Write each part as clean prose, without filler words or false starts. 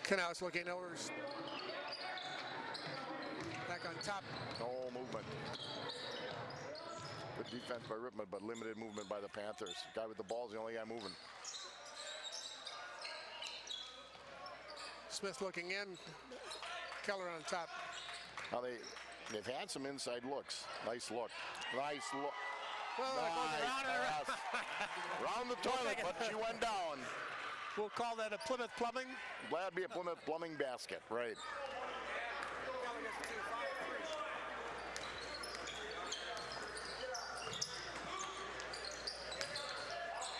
Canals looking over. Back on top. No movement. Good defense by Rittman, but limited movement by the Panthers. Guy with the ball is the only guy moving. Smith looking in. Keller on top. Now they've had some inside looks. Nice look. Nice look. Well, Nice pass. Around the toilet, but she went down. We'll call that a Plymouth Plumbing. Glad to be a Plymouth Plumbing basket, right?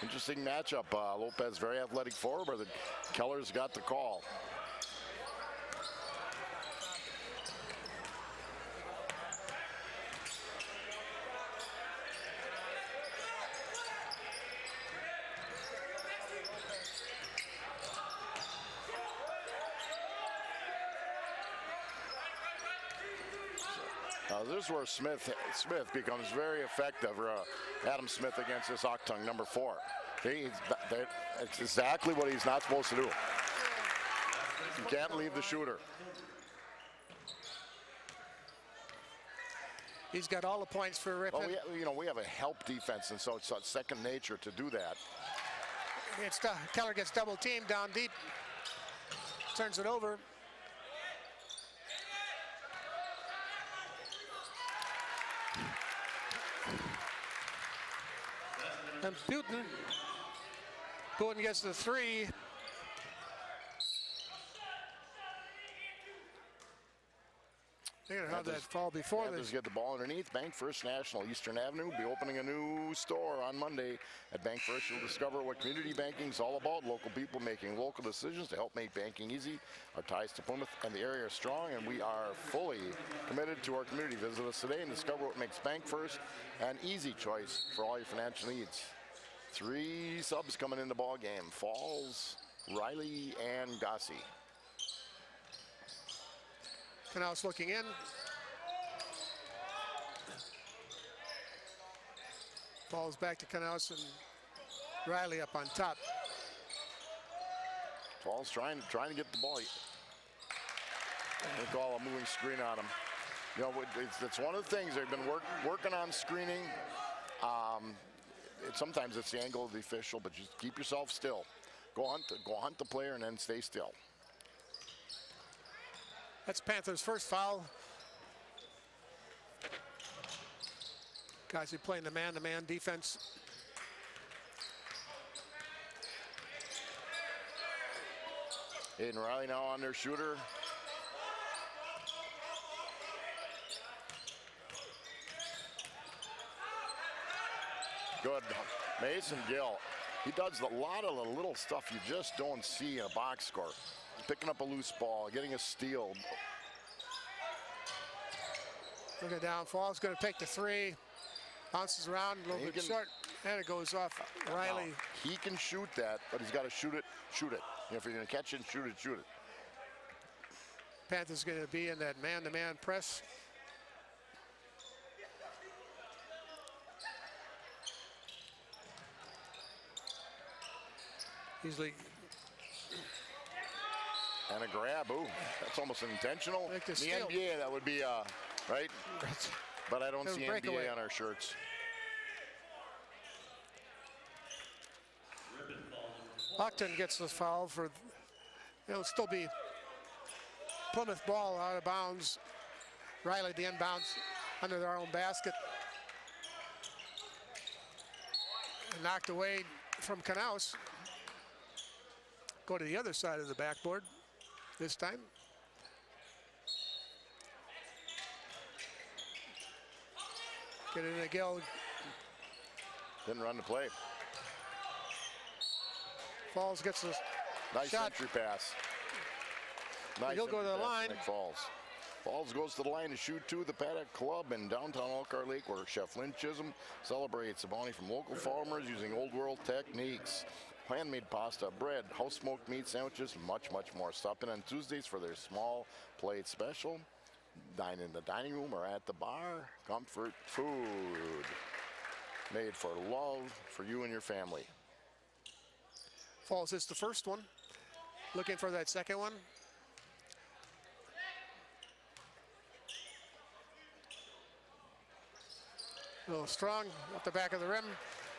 Interesting matchup. Lopez, very athletic forward, but Keller's got the call. This is where Smith becomes very effective, Adam Smith against this Octung, number 4. It's exactly what he's not supposed to do. You can't leave the shooter. He's got all the points for Rippon. Oh, we have a help defense, and so it's second nature to do that. Keller gets double teamed down deep. Turns it over. And Putin going gets the 3. They're going to have that fall before this. Get the ball underneath. Bank First National, Eastern Avenue, be opening a new store on Monday. At Bank First, you'll discover what community banking is all about. Local people making local decisions to help make banking easy. Our ties to Plymouth and the area are strong, and we are fully committed to our community. Visit us today and discover what makes Bank First an easy choice for all your financial needs. 3 subs coming in the ball game: Falls, Riley, and Gossi. Canals looking in. Falls back to Canals and Riley up on top. Falls trying to get the ball. They call a moving screen on him. You know, it's one of the things they've been working on screening. Sometimes it's the angle of the official, but just keep yourself still. Go hunt the player and then stay still. That's Panthers' first foul. Guys, playing the man-to-man defense. Aiden Riley now on their shooter. Good. Mason Gill. He does a lot of the little stuff you just don't see in a box score. Picking up a loose ball, getting a steal. Looking down, Falls going to take the 3. Bounces around a little bit short, and it goes off Riley. Now, he can shoot that, but he's got to shoot it. You know, if you're going to catch it, shoot it. Panthers going to be in that man-to-man press. Easily. And a grab. Ooh, that's almost intentional. Like the NBA, that would be, right? But I don't see NBA on our shirts. Octung gets this foul for, it'll still be Plymouth ball out of bounds. Riley the inbounds under their own basket. And knocked away from Knaus. Go to the other side of the backboard this time. Get in Gill. Didn't run the play. Falls gets a nice shot. Entry pass. Nice. He'll go to the line. Falls. Falls goes to the line to shoot 2. The Paddock Club in downtown Elkhart Lake, where Chef Lynn Chisholm celebrates the bounty from local farmers using old world techniques. Handmade pasta, bread, house smoked meat sandwiches, much more. Stop in on Tuesdays for their small plate special. Dine in the dining room or at the bar. Comfort food. Made for love for you and your family. Falls hits the first one. looking for that second one. A little strong up the back of the rim.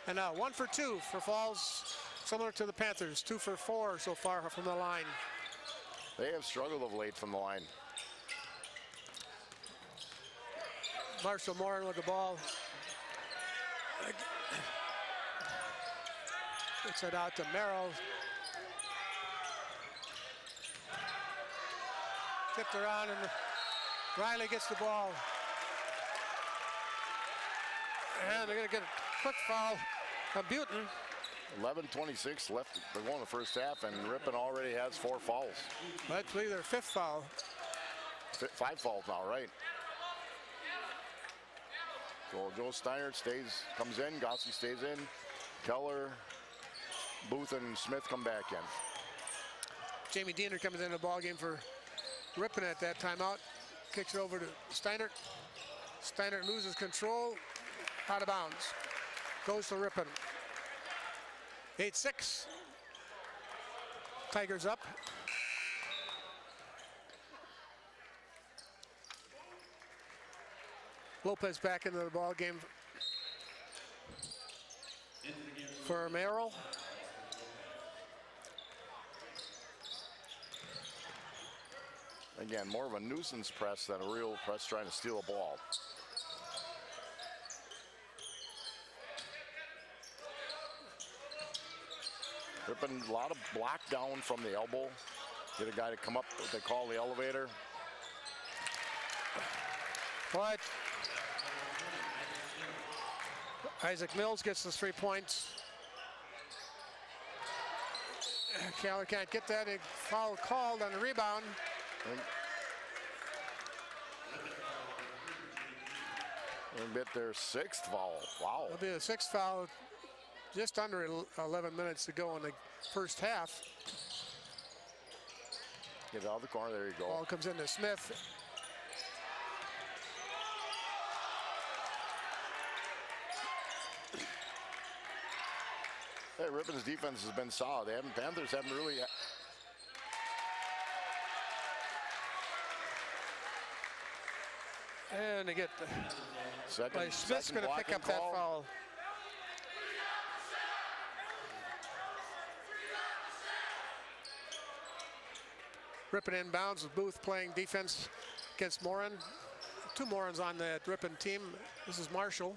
And now 1 for 2 for Falls, similar to the Panthers. 2 for 4 so far from the line. They have struggled of late from the line. Marshall Morin with the ball. Gets it out to Merrill. Tipped around and Riley gets the ball. And they're going to get a quick foul of Butin. 11:26 left to go in the first half, and Ripon already has 4 fouls. That's their 5th foul. 5 fouls now, right? So Joe Steiner comes in, Gossi stays in, Keller, Booth, and Smith come back in. Jamie Diener comes into the ball game for Ripon at that timeout. Kicks it over to Steiner. Steiner loses control, out of bounds. Goes to Ripon. 8-6. Tigers up. Lopez back into the ball game for Merrill. Again, more of a nuisance press than a real press trying to steal a ball. Ripon, a lot of block down from the elbow. Get a guy to come up, what they call the elevator. But Isaac Mills gets the 3 points. Keller can't get that. A foul called on the rebound. And bit their 6th foul. Wow. It'll be the 6th foul. Just under 11 minutes to go in the first half. Get it out of the corner. There you go. Ball comes into Smith. Hey, Ripon's defense has been solid. Panthers haven't really. And they get Second, Smith's second going to pick blocking up that call. foul. Ripon inbounds with Booth playing defense against Morin. 2 Morins on the Ripon team. This is Marshall.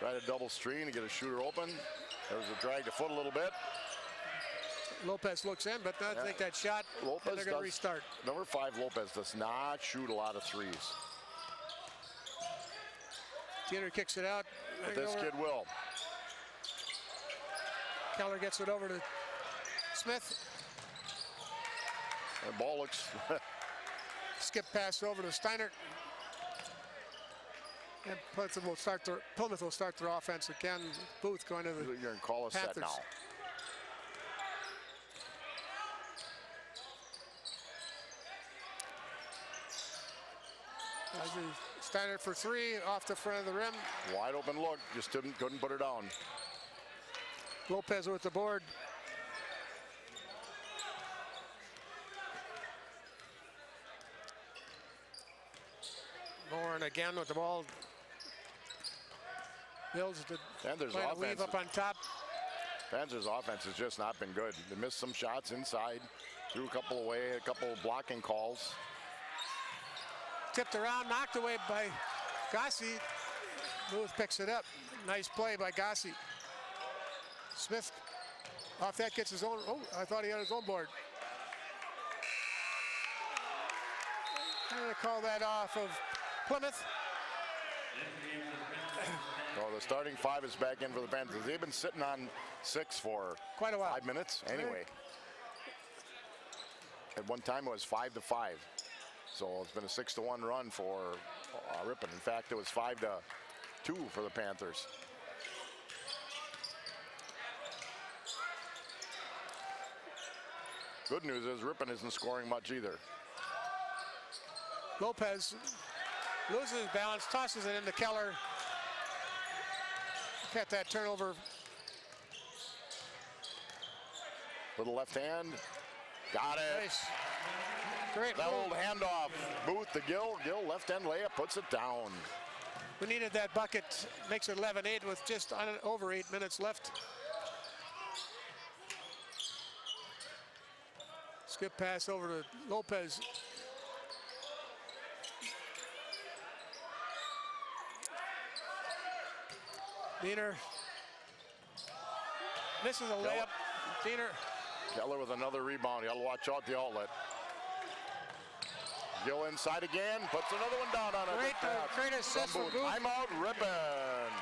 Try to double screen to get a shooter open. There was a drag to foot a little bit. Lopez looks in, but I think that shot, Lopez and they're going to restart. Number 5, Lopez does not shoot a lot of threes. Theater kicks it out. But this kid will. Keller gets it over to Smith. The ball looks. Skip pass over to Steiner. And Plymouth will start their offense again. Booth going to the You're going to call a set Panthers. now. Steiner for 3 off the front of the rim. Wide open look, just couldn't put her down. Lopez with the board. Morin again with the ball. Mills did Panthers play a offense. weave up on top. Panthers offense has just not been good. They missed some shots inside, threw a couple away, a couple of blocking calls. Tipped around, knocked away by Gossi. Booth picks it up. Nice play by Gossi. Smith off that gets his own. Oh, I thought he had his own board. I'm going to call that off of Plymouth. So the starting 5 is back in for the Panthers. They've been sitting on 6 for Quite a while. 5 minutes. Anyway, at one time it was 5-5. So it's been a 6-1 run for Ripon. In fact, it was 5-2 for the Panthers. Good news is Ripon isn't scoring much either. Lopez loses his balance, tosses it into Keller. Got that turnover Little left hand. Got it. Nice. Great That move. old handoff. Booth to Gill. Gill left hand layup puts it down. We needed that bucket. Makes it 11-8 with just over 8 minutes left. Skip pass over to Lopez. Diener misses a layup. Diener. Keller with another rebound. You got to watch out the outlet. Gill inside again. Puts another one down on it. Great assist from Booth. Timeout, Rippon.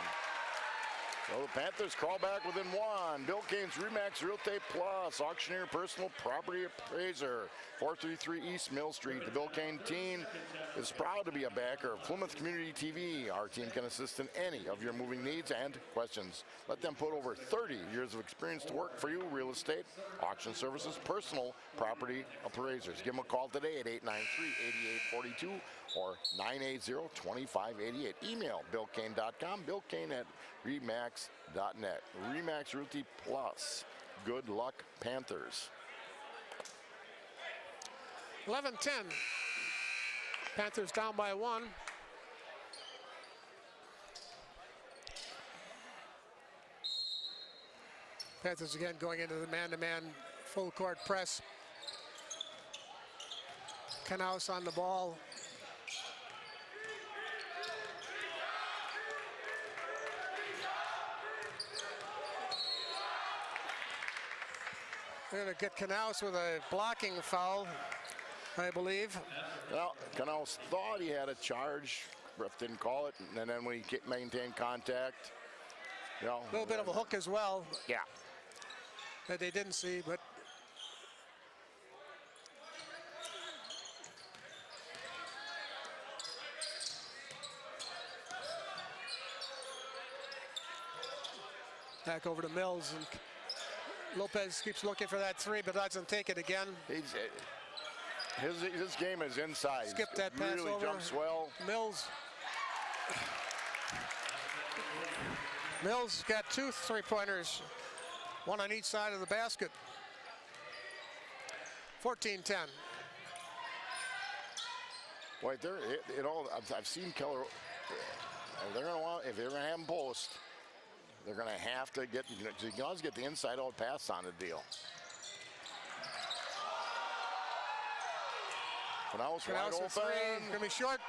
So the Panthers crawl back within one. Bill Kane's Remax Realty Plus, auctioneer, personal property appraiser, 433 East Mill Street. The Bill Kane team is proud to be a backer of Plymouth Community TV. Our team can assist in any of your moving needs and questions. Let them put over 30 years of experience to work for you. Real estate, auction services, personal property appraisers. Give them a call today at 893-8842 or 980-2588. Email BillKane.com, BillKane@Remax.net. Remax Realty Plus. Good luck, Panthers. 11-10. Panthers down by 1. Panthers again going into the man-to-man full court press. Knaus on the ball. They're going to get Knaus with a blocking foul, I believe. Well, Knaus thought he had a charge. Ref didn't call it, and then when he maintained contact, you know. A little bit of a hook as well. Yeah. That they didn't see, but back over to Mills, and Lopez keeps looking for that three, but doesn't take it again. His game is inside. Skip that pass really over. Jumps well. Mills got 2 3-pointers, one on each side of the basket. 14-10. Wait, I've seen Keller. They're gonna want, if they're gonna have him post, they're gonna have to get. You can always get the inside-out pass on the deal. Knaus wide Knaus with three, open. gonna be short.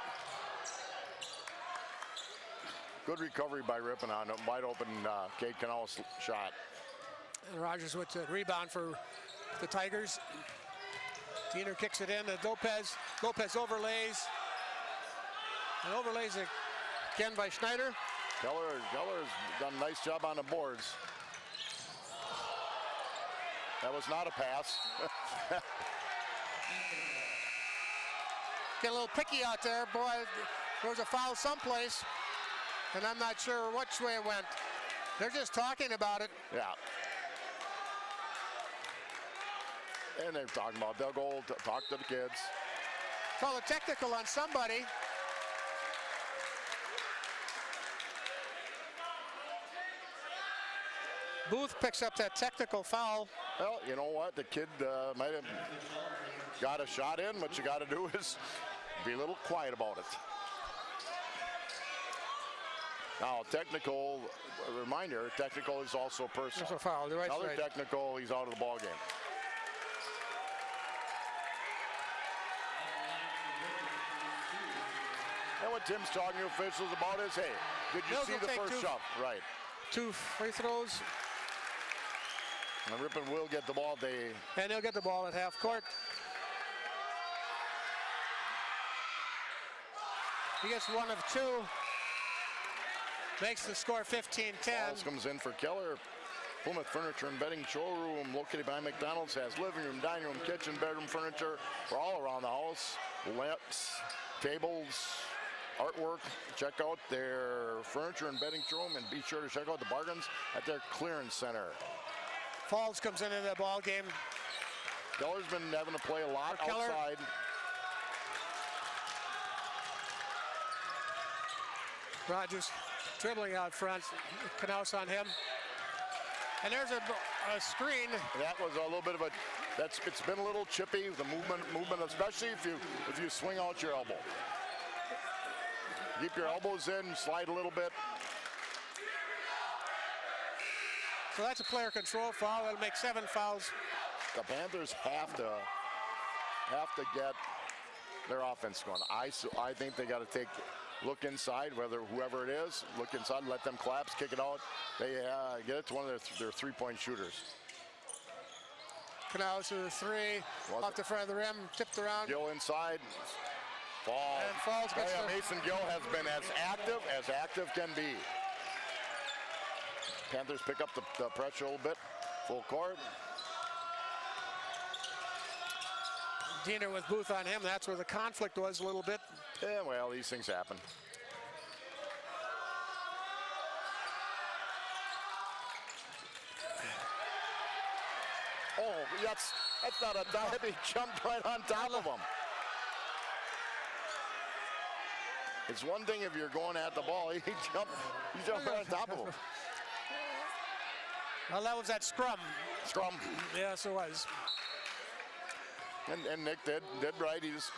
Good recovery by Rippon on a wide open Cade Knaus shot. And Rogers with the rebound for the Tigers. Diener kicks it in to Lopez. Lopez overlays. And overlays it again by Schneider. Keller's done a nice job on the boards. That was not a pass. Get a little picky out there, boy. There was a foul someplace, and I'm not sure which way it went. They're just talking about it. Yeah. And they're talking about they'll go talk to the kids. Call a technical on somebody. Booth picks up that technical foul. Well, you know what? The kid might have got a shot in. What you got to do is be a little quiet about it. Now, technical, reminder, technical is also personal. There's a foul. Right, Another right. technical, he's out of the ball game. And what Tim's talking to officials about is, hey, did you Mills see will the take first two. shove? Right. 2 free throws, And Rippon will get the ball. and they'll get the ball at half court. He gets 1 of 2. Makes the score 15-10. Balls comes in for Keller. Plymouth Furniture and Bedding Showroom, located by McDonald's, has living room, dining room, kitchen, bedroom furniture for all around the house. Lamps, tables, artwork. Check out their furniture and bedding showroom, and be sure to check out the bargains at their clearance center. Falls comes into the ball game. Keller's been having to play a lot For Keller. outside. Rogers dribbling out front. Knaus on him. And there's a a screen. That was a little bit of a. It's been a little chippy. The movement, especially if you swing out your elbow. Keep your elbows in, slide a little bit. So that's a player control foul. That'll make 7 fouls. The Panthers have to get their offense going. I think they got to look inside, whoever it is, look inside, let them collapse, kick it out. They get it to one of their three-point shooters. Canals to the 3, off the front of the rim, tipped around. Gill inside, falls. And falls against Mason Gill has been as active can be. Panthers pick up the pressure a little bit, full court. Diener with Booth on him. That's where the conflict was a little bit. Yeah, well, these things happen. Oh, that's not a dive. He jumped right on top of him. It's one thing if you're going at the ball. He jumped right on top of him. Well, that was that scrum. Scrum. Yes, it was. And Nick did right. He just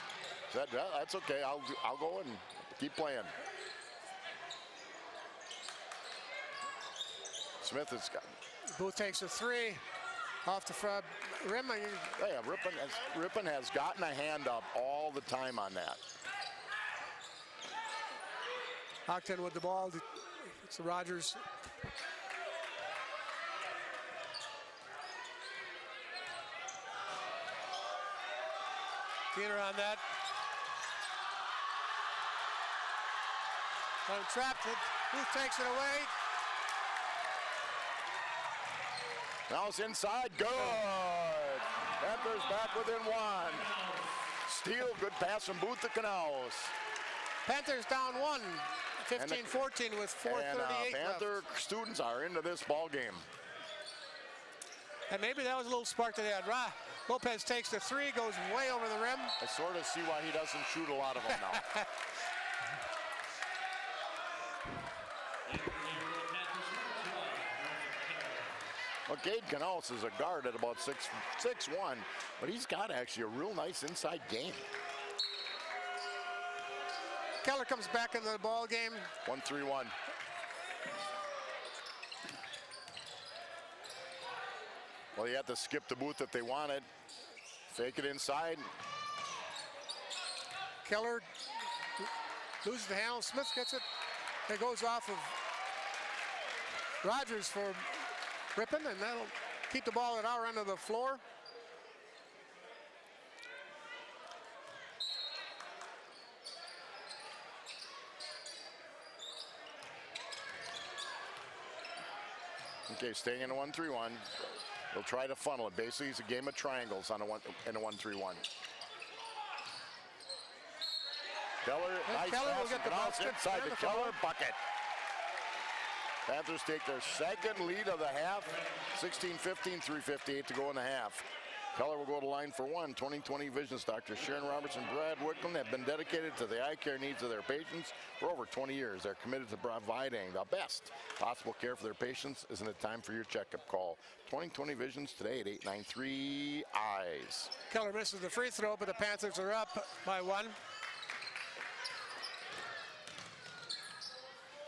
said, well, that's okay. I'll go and keep playing. Smith has got. Booth takes a 3 off the front rim. Yeah, Rippon has gotten a hand up all the time on that. Hockton with the ball. It's the Rogers. Diener on that. Trapped it. Booth takes it away. Now it's inside. Good. Panthers back within 1. Steal. Good pass from Booth to Canals. Panthers down 1. 15-14 with 4:38 left. Panther students are into this ball game. And maybe that was a little spark to that. Lopez takes the 3, goes way over the rim. I sort of see why he doesn't shoot a lot of them now. Well, Cade Canals is a guard at about 6'1", but he's got actually a real nice inside game. Keller comes back into the ball game. 1-3-1. Well, you have to skip the Booth if they wanted. Fake it inside. Keller loses the handle. Smith gets it. It goes off of Rogers for Rippon, and that'll keep the ball at our end of the floor. Okay, staying in a 1-3-1. They'll try to funnel it. Basically, it's a game of triangles on in a 1-3-1. Keller, nice Keller pass will get the Canals basket. inside And the the foul. Keller bucket. Panthers take their second lead of the half. 16-15, 3:58 to go in the half. Keller will go to the line for 1. 20/20 Vision Doctors Sharon Roberts and Brad Wicklund have been dedicated to the eye care needs of their patients for over 20 years. They're committed to providing the best possible care for their patients. Isn't it time for your checkup? Call 20/20 Visions today at 893-EYES. Keller misses the free throw, but the Panthers are up by 1.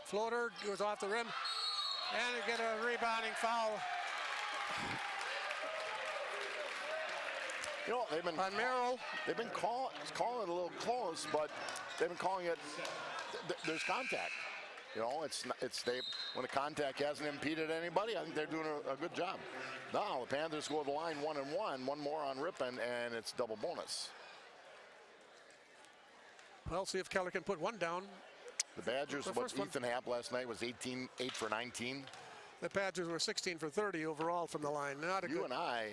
Floater goes off the rim, and they get a rebounding foul You know, they've been on Merrill. They've been calling it a little close, but they've been calling it. There's contact. You know, when the contact hasn't impeded anybody, I think they're doing a good job. Now the Panthers go to the line 1-1, one more on Rippon, and it's double bonus. Well, see if Keller can put 1 down. The Badgers, The what first one. Ethan Happ last night was 8 for 19. The Badgers were 16 for 30 overall from the line. Not a You good. and I.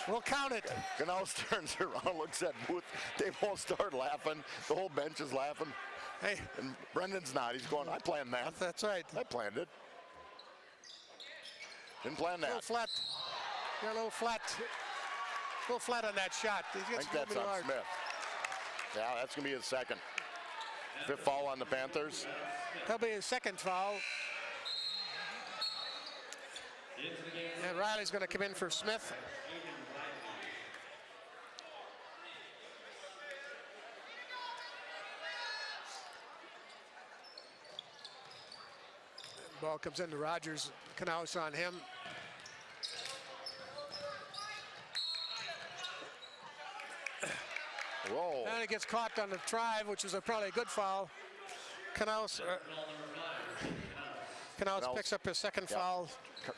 We'll count it. Canals turns around, looks at Booth. They won't start laughing. The whole bench is laughing. Hey, And Brendan's not. He's going, I planned that. that's right. I planned it. Didn't plan A little that. flat. Yeah, a little flat. A little flat on that shot. He I gets think that's a little on hard. Smith. Yeah, that's going to be his second. 5th foul on the Panthers. That'll be his second foul. Riley's going to come in for Smith. Ball comes into Rogers. Knaus on him. Roll. And it gets caught on the drive, which was probably a good foul. Knaus picks up his second foul.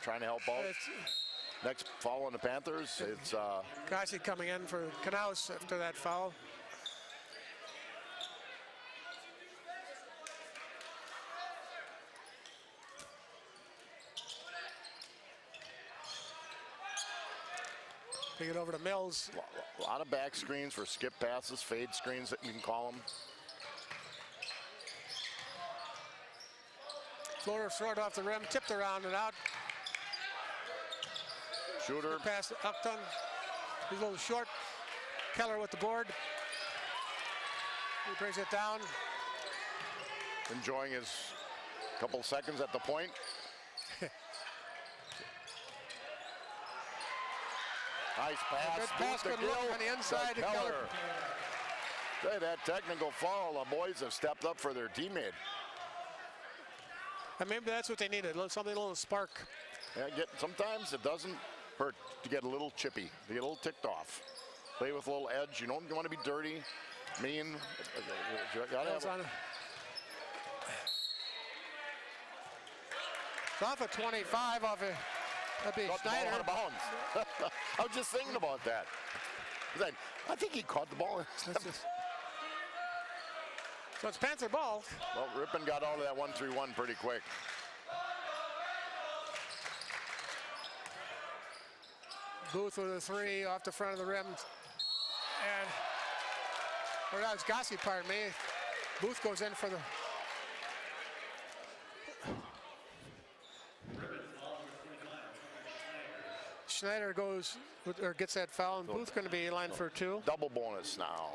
Trying to help out. Next foul on the Panthers. It's Gossi coming in for Knaus after that foul. Bring it over to Mills. a lot of back screens for skip passes, fade screens that you can call them. Floater short off the rim, tipped around and out. Shooter. Good pass to Upton. He's a little short. Keller with the board. He brings it down. Enjoying his couple seconds at the point. Nice pass. Good pass, good look on the inside to Keller. Hey, that technical foul, the boys have stepped up for their teammate. And maybe that's what they needed, something, a little spark. Yeah, sometimes it doesn't hurt to get a little chippy, to get a little ticked off. Play with a little edge. You don't want to be dirty, mean. You gotta have It's off of 25, off of that'd be caught the ball Schneider. out of bounds. I was just thinking about that. I think he caught the ball. So it's Panther ball. Well, Ripon got out of that 1-3-1 pretty quick. Booth with a three off the front of the rim. And, or that was Gossi, pardon me. Booth goes in for the. Schneider goes, or gets that foul, and Booth going to be in line for two. Double bonus now.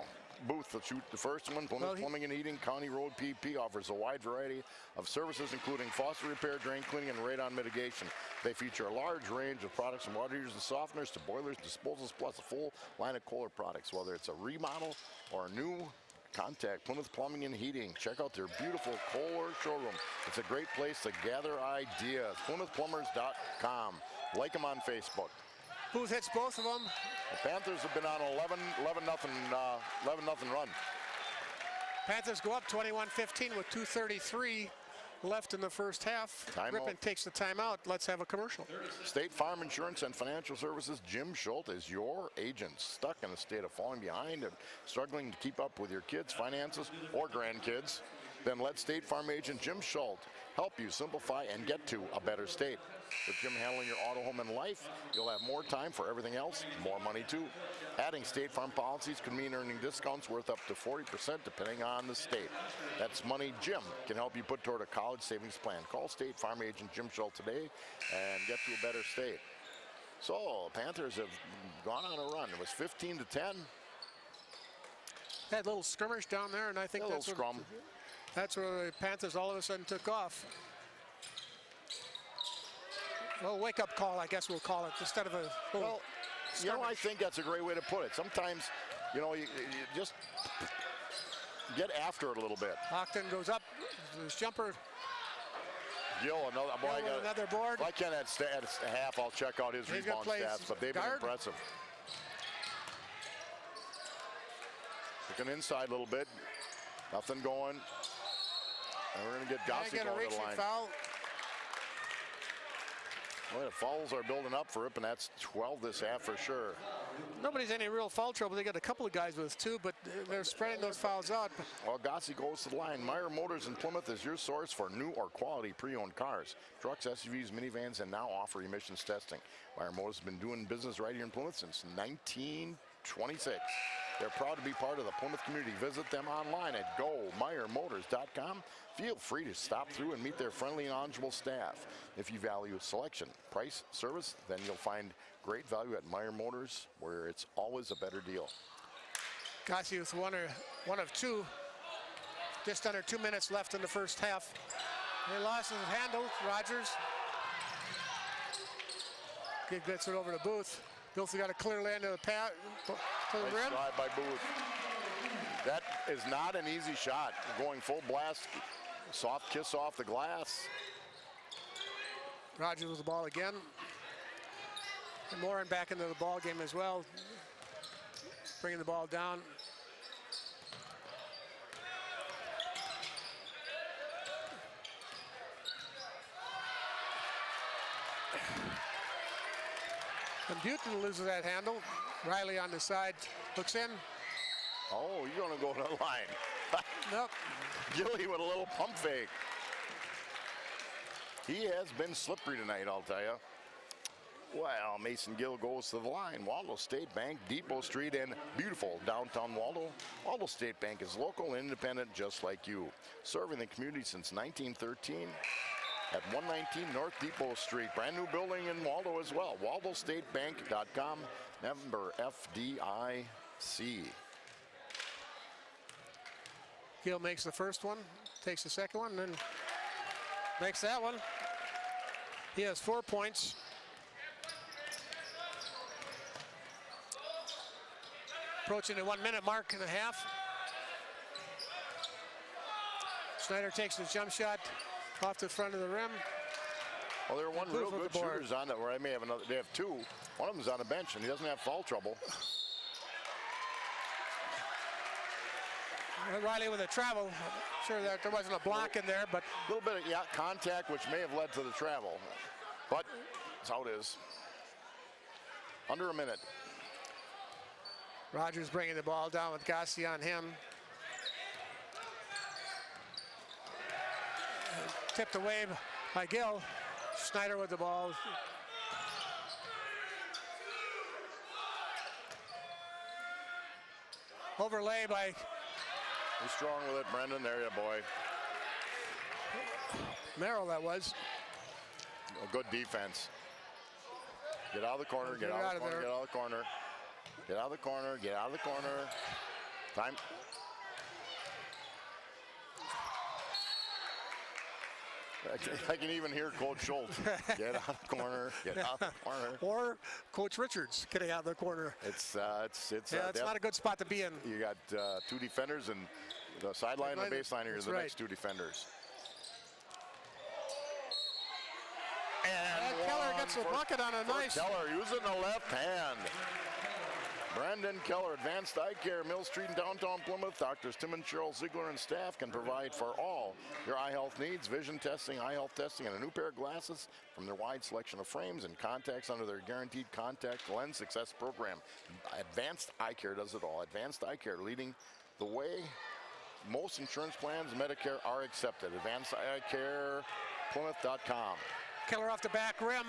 Booth will shoot the first one. Plymouth Plumbing and Heating, County Road PP offers a wide variety of services, including faucet repair, drain cleaning, and radon mitigation. They feature a large range of products from water heaters and softeners to boilers, disposals, plus a full line of Kohler products. Whether it's a remodel or a new, contact Plymouth Plumbing and Heating. Check out their beautiful Kohler showroom. It's a great place to gather ideas. PlymouthPlumbers.com. Like them on Facebook. Booth hits both of them. The Panthers have been on an 11-0 run. Panthers go up 21-15 with 2:33 left in the first half. Ripon takes the timeout. Let's have a commercial. State Farm Insurance and Financial Services, Jim Schultz is your agent. Stuck in a state of falling behind and struggling to keep up with your kids' finances or grandkids? Then let State Farm agent Jim Schultz help you simplify and get to a better state. With Jim handling your auto, home, and life, you'll have more time for everything else, more money too. Adding State Farm policies could mean earning discounts worth up to 40% depending on the state. That's money Jim can help you put toward a college savings plan. Call State Farm agent Jim Schultz today and get to a better state. So, Panthers have gone on a run. It was 15-10. Had a little skirmish down there, and I think that's scrum. That's where the Panthers all of a sudden took off. Well, wake-up call, I guess we'll call it, instead of a little skirmish. I think that's a great way to put it. Sometimes, you just get after it a little bit. Hockton goes up, his jumper. Gill, another board. If I can at half, I'll check out his rebound stats, but they've been impressive. Looking inside a little bit. Nothing going. And we're going to get Gossi going to the line. Foul. Well, the fouls are building up for Ripon. That's 12 this half for sure. Nobody's in any real foul trouble. They got a couple of guys with two, but they're spreading those fouls out. Well, Gossi goes to the line. Meyer Motors in Plymouth is your source for new or quality pre-owned cars, trucks, SUVs, minivans, and now offer emissions testing. Meyer Motors has been doing business right here in Plymouth since 1926. They're proud to be part of the Plymouth community. Visit them online at GoMeyerMotors.com. Feel free to stop through and meet their friendly and knowledgeable staff. If you value selection, price, service, then you'll find great value at Meyer Motors, where it's always a better deal. Gossi with one of two. Just under 2 minutes left in the first half. He lost his handle, Rogers. Gets it over to Booth. Booth's got a clear land to the Nice rim. drive by Booth. That is not an easy shot. Going full blast, soft kiss off the glass. Rogers with the ball again. And Morin back into the ball game as well. Bringing the ball down. And Butin loses that handle. Riley on the side, looks in. Oh, you're gonna go to the line. Nope. Gilly with a little pump fake. He has been slippery tonight, I'll tell you. Well, Mason Gill goes to the line. Waldo State Bank, Depot Street in beautiful downtown Waldo. Waldo State Bank is local and independent just like you. Serving the community since 1913 at 119 North Depot Street. Brand new building in Waldo as well. WaldoStateBank.com, member FDIC. Gill makes the first one, takes the second one, and then makes that one. He has 4 points. Approaching the 1 minute mark and a half. Snyder takes his jump shot off the front of the rim. Well, there are one real good shooters on it, where I may have another. They have two. One of them's on a bench, and he doesn't have foul trouble. Riley with a travel. Sure that there wasn't a block in there, but a little bit of contact, which may have led to the travel. But that's how it is. Under a minute. Rogers bringing the ball down with Gassi on him. Tipped away by Gill. Snyder with the ball. Overlay by. He's strong with it, Brendan. There you boy. Merrill, that was. A good defense. Get out of the corner, get out of the corner, get out of the corner. Get out of the corner, get out of the corner. Time. I can even hear Coach Schultz. Get out of the corner, get out of the corner. Or Coach Richards getting out of the corner. It's not a good spot to be in. You got two defenders, and the sideline and the baseline are the next two defenders. And Keller gets a bucket on a nice. Keller using the left hand. Brandon Keller, Advanced Eye Care, Mill Street in downtown Plymouth. Doctors Tim and Cheryl Ziegler and staff can provide for all your eye health needs, vision testing, eye health testing, and a new pair of glasses from their wide selection of frames and contacts under their guaranteed contact lens success program. Advanced Eye Care does it all. Advanced Eye Care leading the way. Most insurance plans, Medicare, are accepted. Advanced Eye Care, Plymouth.com. Keller off the back rim.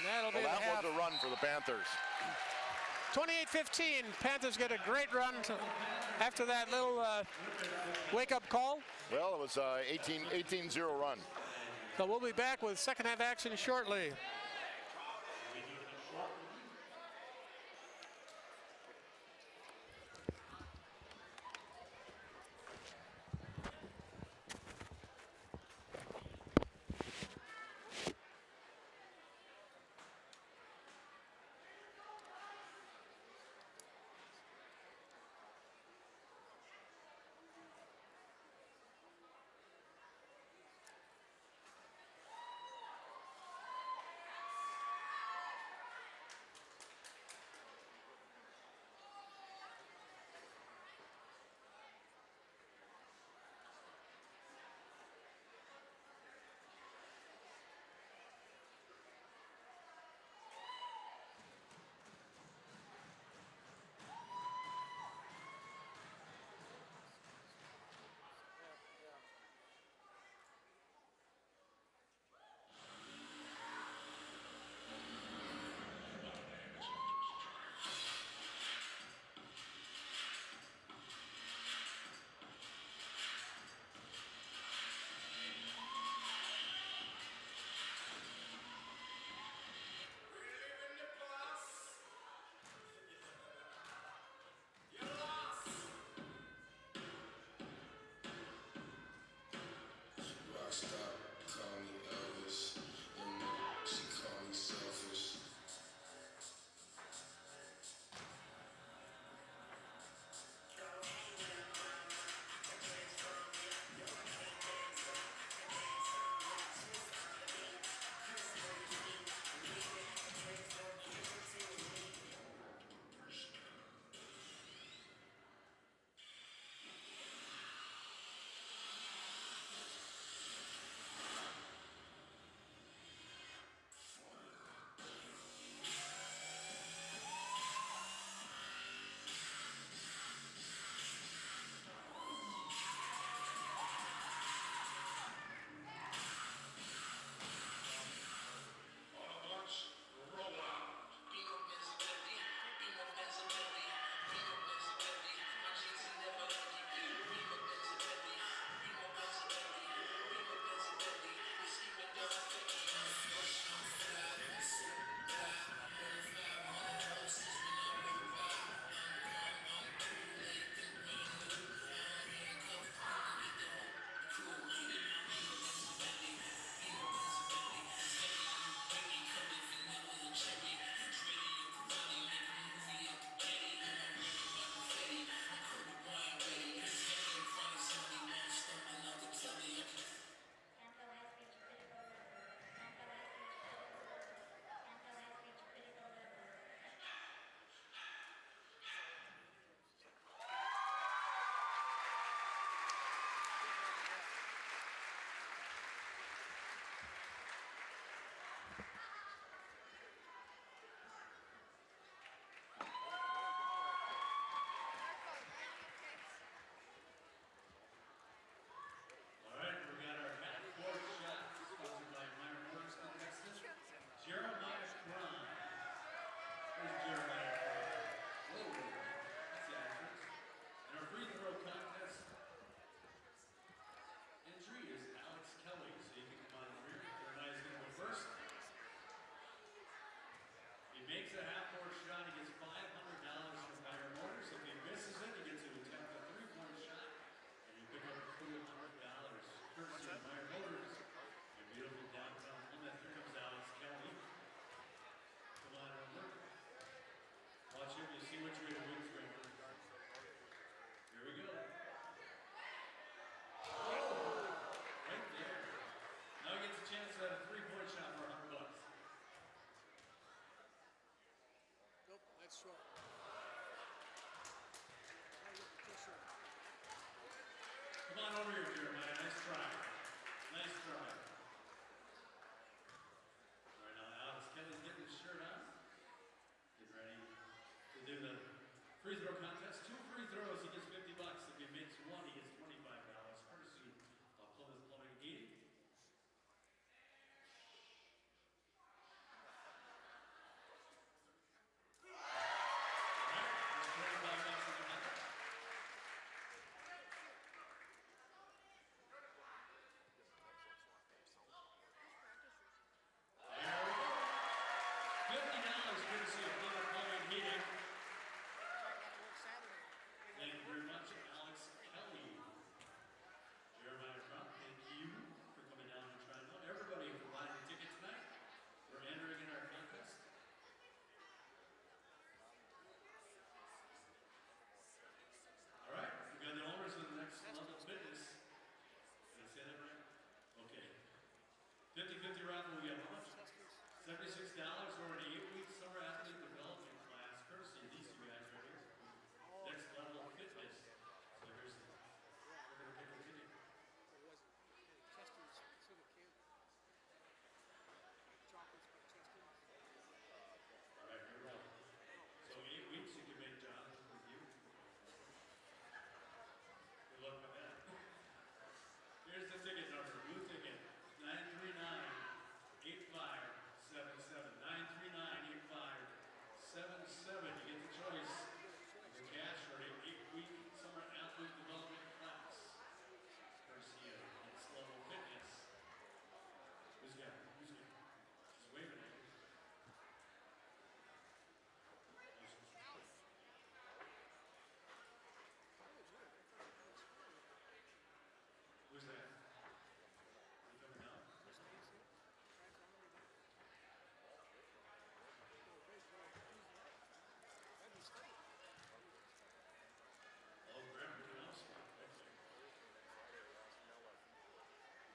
That'll be that was a run for the Panthers. 28-15. Panthers get a great run after that little wake-up call. Well, it was 18-0 run. So we'll be back with second half action shortly. on over here, Jeremiah. Nice try. Nice try. All right, now Alex Kelly's getting his shirt on. Get ready to do the free throw contest. 2 free throws, he gets $50. If he makes 1, he gets $25. Courtesy of Plymouth Plumbing and Heating. Thank you very much, Alex Kelly. Jeremiah Crump, thank you for coming down and trying out. Everybody for buying a ticket tonight. We're entering in our contest. All right, we got the owners of the next level fitness. Did I say that right? Okay. 50-50 raffle, we have how much? $76 for an 8-week summer athlete development class, courtesy of these two guys right here. Next level fitness. So here's the, we're going to pick a ticket. All right, here we go. So 8 weeks you can make John with you. Good luck with that. Here's the ticket number, blue ticket, 939-8577. 939-8577. You get the choice. The cash for an 8-week summer athlete development class. Courtesy of Next Level Fitness. Who's got it? Who's got it? He's waving at you. Who's that? You coming out? Oh, grab everything else. Okay.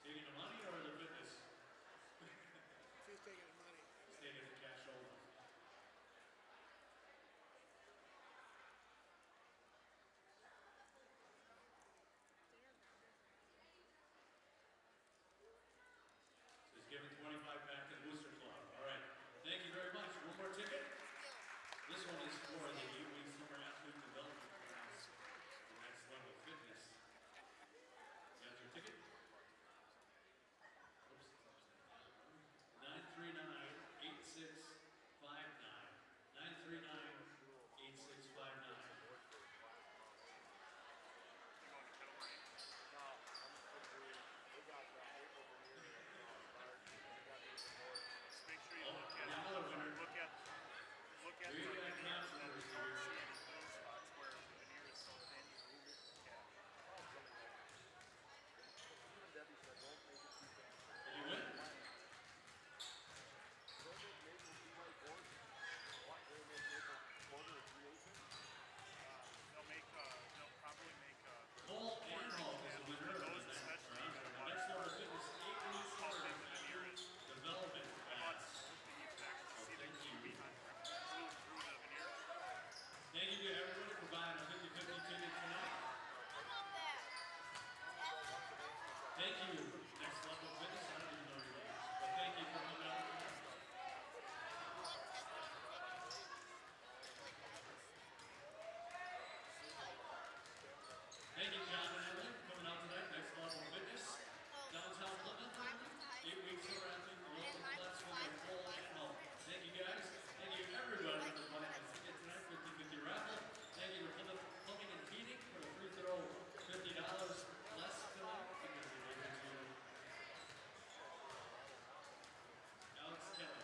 Taking the money or the fitness? She's taking the money. He's taking the cash over. So he's giving 25 back to the Booster Club. All right. Thank you very much. One more ticket. This one is for the 8-week summer athlete development class. The Next Level Fitness. You got your ticket? Oops. 939-8659. 939-8659. Make sure you Oh, look and at another winner. look at Here you the got veneer controversy here. those spots where the veneer is so thin. Yeah. Did you win? They'll probably make Cole Anholt is the winner of the those next especially round. the The ones Next Level Fitness 8-week how summer thin the veneer is. development I bought class. you can actually see the glue behind glue through the veneer. Thank you to everybody for buying a 50-50 ticket tonight. Thank you, Next Level Fitness. I don't even know your names, but thank you for coming out tonight. Thank you, John and Emily, for coming out tonight. Next Level Fitness, downtown Plymouth. 8-week summer athlete development class with Cole Anholt. Thank you, guys. Thank you, everybody, for buying a ticket tonight. 50-50 raffle. Thank you to Plymouth Plumbing and Heating for the free throw. $50 less tonight because they gave it to Alex Kelly.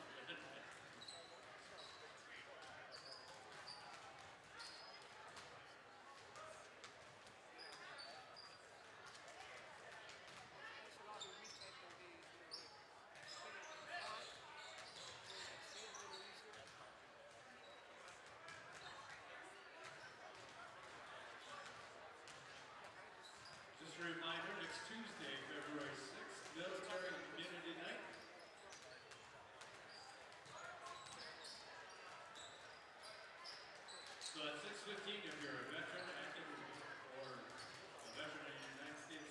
Just a reminder, next Tuesday, February 6th, Military and Community Night. So at 6:15, if you're a veteran, active, or a veteran of the United States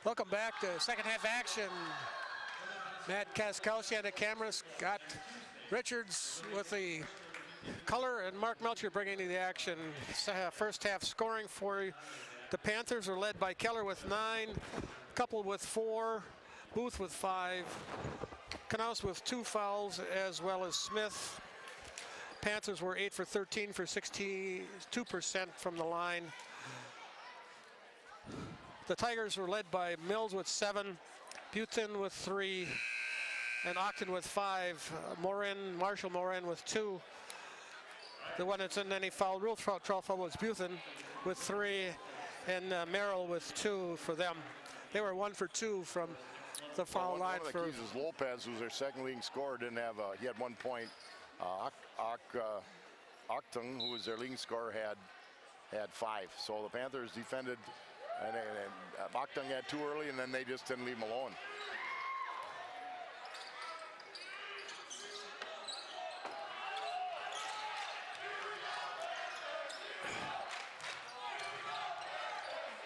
Welcome back to second half action. Matt Kaskowski on the cameras, got Richards with the color, and Mark Melcher bringing to the action. First half scoring for the Panthers are led by Keller with 9, Couple with 4, Booth with 5, Knaus with 2 fouls, as well as Smith. Panthers were 8 for 13 for 62% from the line. The Tigers were led by Mills with 7, Butin with 3, and Octon with 5. Marshall Morin with 2. The one that's in any foul, real foul was Butin with 3, and Merrill with 2 for them. They were 1 for 2 from the foul line. One of the keys is Lopez, who's their second leading scorer, didn't have he had 1 point. Octon, who was their leading scorer, had 5. So the Panthers defended, and Octon had 2 early, and then they just didn't leave him alone.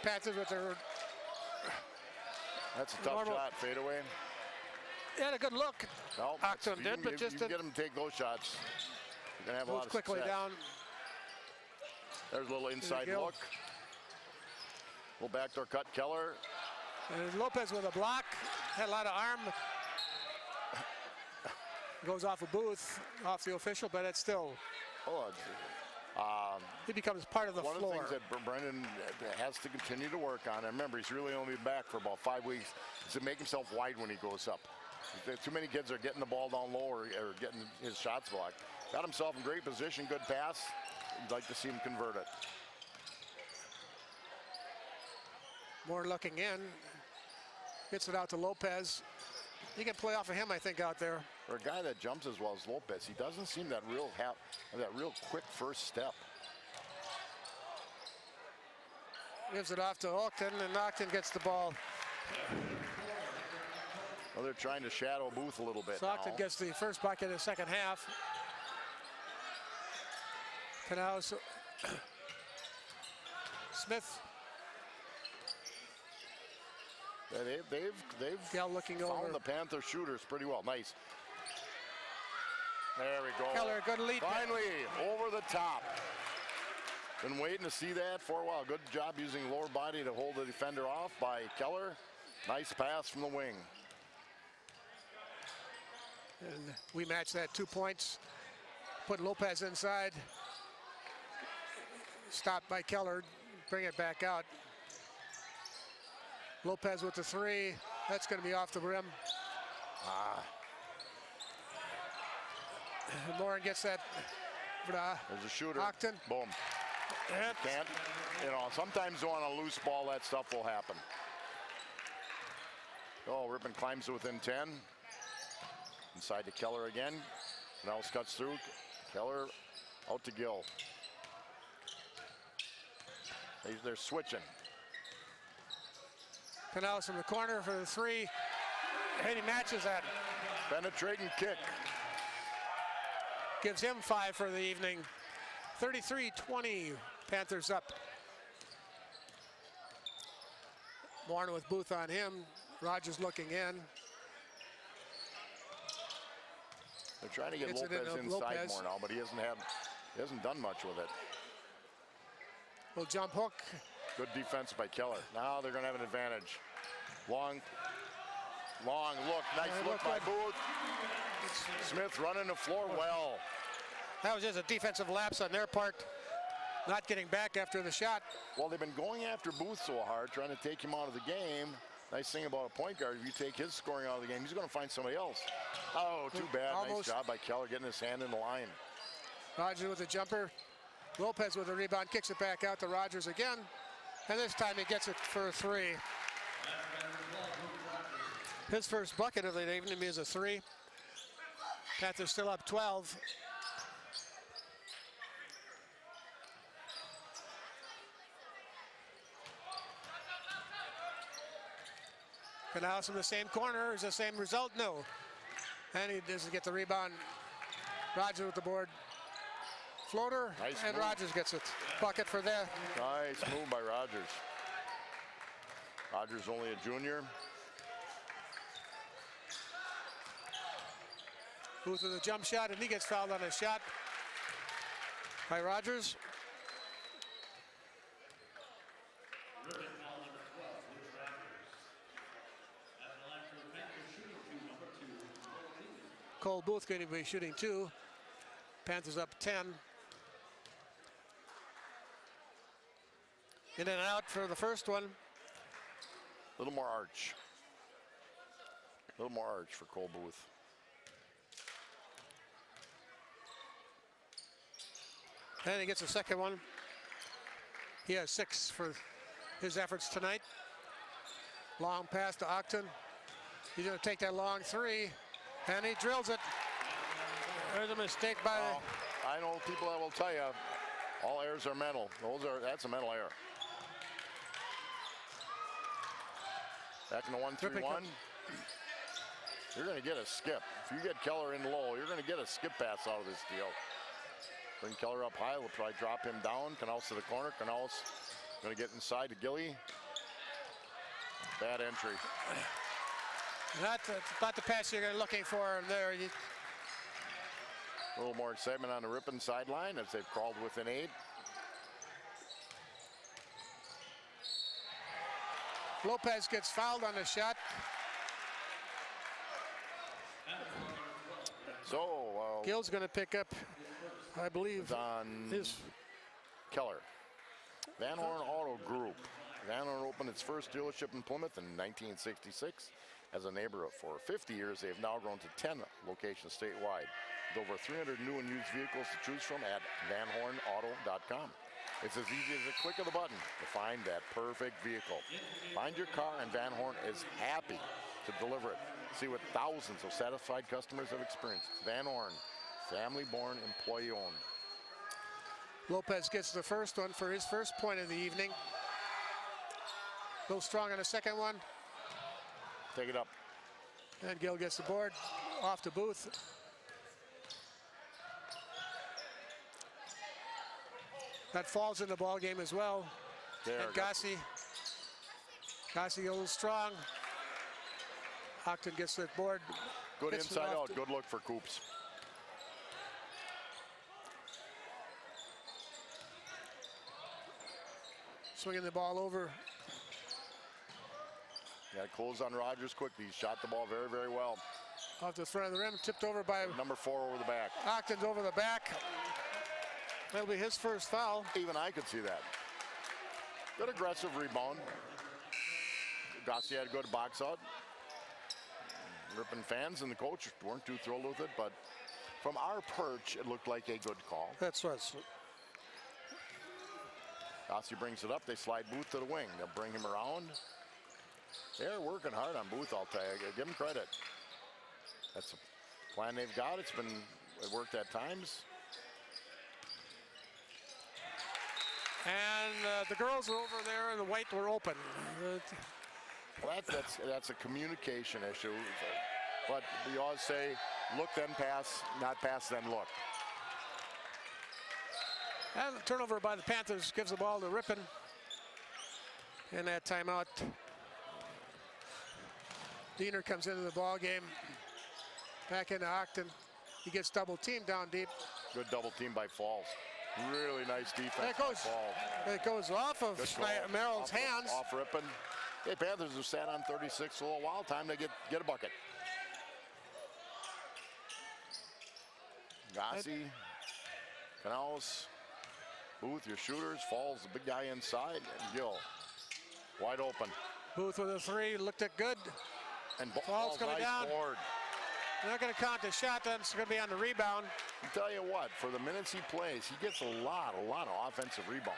Panthers with their That's a tough shot, fade away. He had a good look. No, Octon did, but just you get him to take those shots. You're gonna have a lot of quickly success. down. There's a little inside Gill. look. Little backdoor cut, Keller. And Lopez with a block, had a lot of arm. Goes off a Booth, off the official, but it's still, he becomes part of the One floor. of the things that Brendan has to continue to work on, and remember, he's really only back for about 5 weeks, is to make himself wide when he goes up. Too many kids are getting the ball down low or getting his shots blocked. Got himself in great position, good pass. You'd like to see him convert it. More looking in, gets it out to Lopez. He can play off of him, I think, out there. For a guy that jumps as well as Lopez, he doesn't seem that real quick first step. Gives it off to Octon, and Octon gets the ball. Well, they're trying to shadow Booth a little bit So Octon now. gets the first bucket in the second half. Knaus, Smith. Yeah, they've Gell looking found over. the Panther shooters pretty well. Nice. There we go. Keller, good lead. Finally, over the top. Been waiting to see that for a while. Good job using lower body to hold the defender off by Keller. Nice pass from the wing. And we match that 2 points. Put Lopez inside. Stopped by Keller. Bring it back out. Lopez with the 3. That's going to be off the rim. Morin gets that. There's a shooter. Octon. Boom. Can't. Sometimes on a loose ball, that stuff will happen. Oh, Rippon climbs to within 10. Inside to Keller again. Knaus cuts through. Keller out to Gill. They're switching. Knaus in the corner for the 3. And he matches that. Penetrating kick. Gives him 5 for the evening. 33-20. Panthers up. Morin with Booth on him. Rogers looking in. They're trying to get Gets it Lopez into inside Lopez. more now, but he hasn't done much with it. Little jump hook. Good defense by Keller. Now they're going to have an advantage. Long look. Nice look by Booth. Smith running the floor well. That was just a defensive lapse on their part. Not getting back after the shot. Well, they've been going after Booth so hard, trying to take him out of the game. Nice thing about a point guard, if you take his scoring out of the game, he's going to find somebody else. Oh, too bad. Almost. Nice job by Keller getting his hand in the line. Rogers with a jumper. Lopez with a rebound, kicks it back out to Rogers again. And this time he gets it for a 3. His first bucket of the evening is a 3. Panthers still up 12. Knaus in the same corner. Is the same result? No. And he doesn't get the rebound. Rogers with the board. Floater, Nice and move. Rogers gets it. Bucket for that. Nice move by Rogers. Rogers only a junior. Booth with a jump shot, and he gets fouled on a shot by Rogers. Cole Booth going to be shooting 2. Panthers up 10. In and out for the first one. A little more arch. A little more arch for Cole Booth. And he gets a second one. He has 6 for his efforts tonight. Long pass to Octon. He's going to take that long 3, and he drills it. There's a mistake by the... I know people that will tell you all errors are mental. That's a mental error. Back in the 1-3-1. You're going to get a skip. If you get Keller in low, you're going to get a skip pass out of this deal. Bring Keller up high. We'll try to drop him down. Canals to the corner. Canals going to get inside to Gilly. Bad entry. Not the pass you're looking for there. A little more excitement on the Ripon sideline as they've crawled within 8. Lopez gets fouled on the shot. So Gill's going to pick up, I believe, on his... Keller. Van Horn Auto Group. Van Horn opened its first dealership in Plymouth in 1966. As a neighbor for 50 years, they have now grown to 10 locations statewide, with over 300 new and used vehicles to choose from at vanhornauto.com. It's as easy as a click of the button to find that perfect vehicle. Find your car, and Van Horn is happy to deliver it. See what thousands of satisfied customers have experienced. Van Horn, family-born, employee-owned. Lopez gets the first one for his first point of the evening. Go strong on the second one. Take it up. And Gill gets the board off to Booth. That falls in the ball game as well. There, and Gossi a little strong. Octon gets the board. Good Gets it inside off out. to- Good look for Coops. Swinging the ball over. Got to close on Rogers quickly. He shot the ball very, very well. Off the front of the rim, tipped over by Number 4 over the back. Octon's over the back. That'll be his first foul. Even I could see that. Good aggressive rebound. Gossi had a good box out. Ripon fans and the coach weren't too thrilled with it, but from our perch, it looked like a good call. That's what's... Gossi brings it up. They slide Booth to the wing. They'll bring him around. They're working hard on Booth, I'll tell you. Give him credit. That's a plan they've got. It worked at times. And the girls are over there and the white were open. Well, that's a communication issue. But we always say, look then pass, not pass then look. And the turnover by the Panthers gives the ball to Ripon. And that timeout. Diener comes into the ball game. Back into Octon. He gets double teamed down deep. Good double team by Falls. Really nice defense. It goes off of Merrill's hands. Off Ripon. Hey, Panthers have sat on 36 for a little while. Time to get a bucket. Gossi, Canals, Booth, your shooters. Falls, the big guy inside, and Gill wide open. Booth with a 3, looked it good. And Falls coming nice down. board. They're not going to count the shot, then it's going to be on the rebound. I'll tell you what, for the minutes he plays, he gets a lot of offensive rebounds.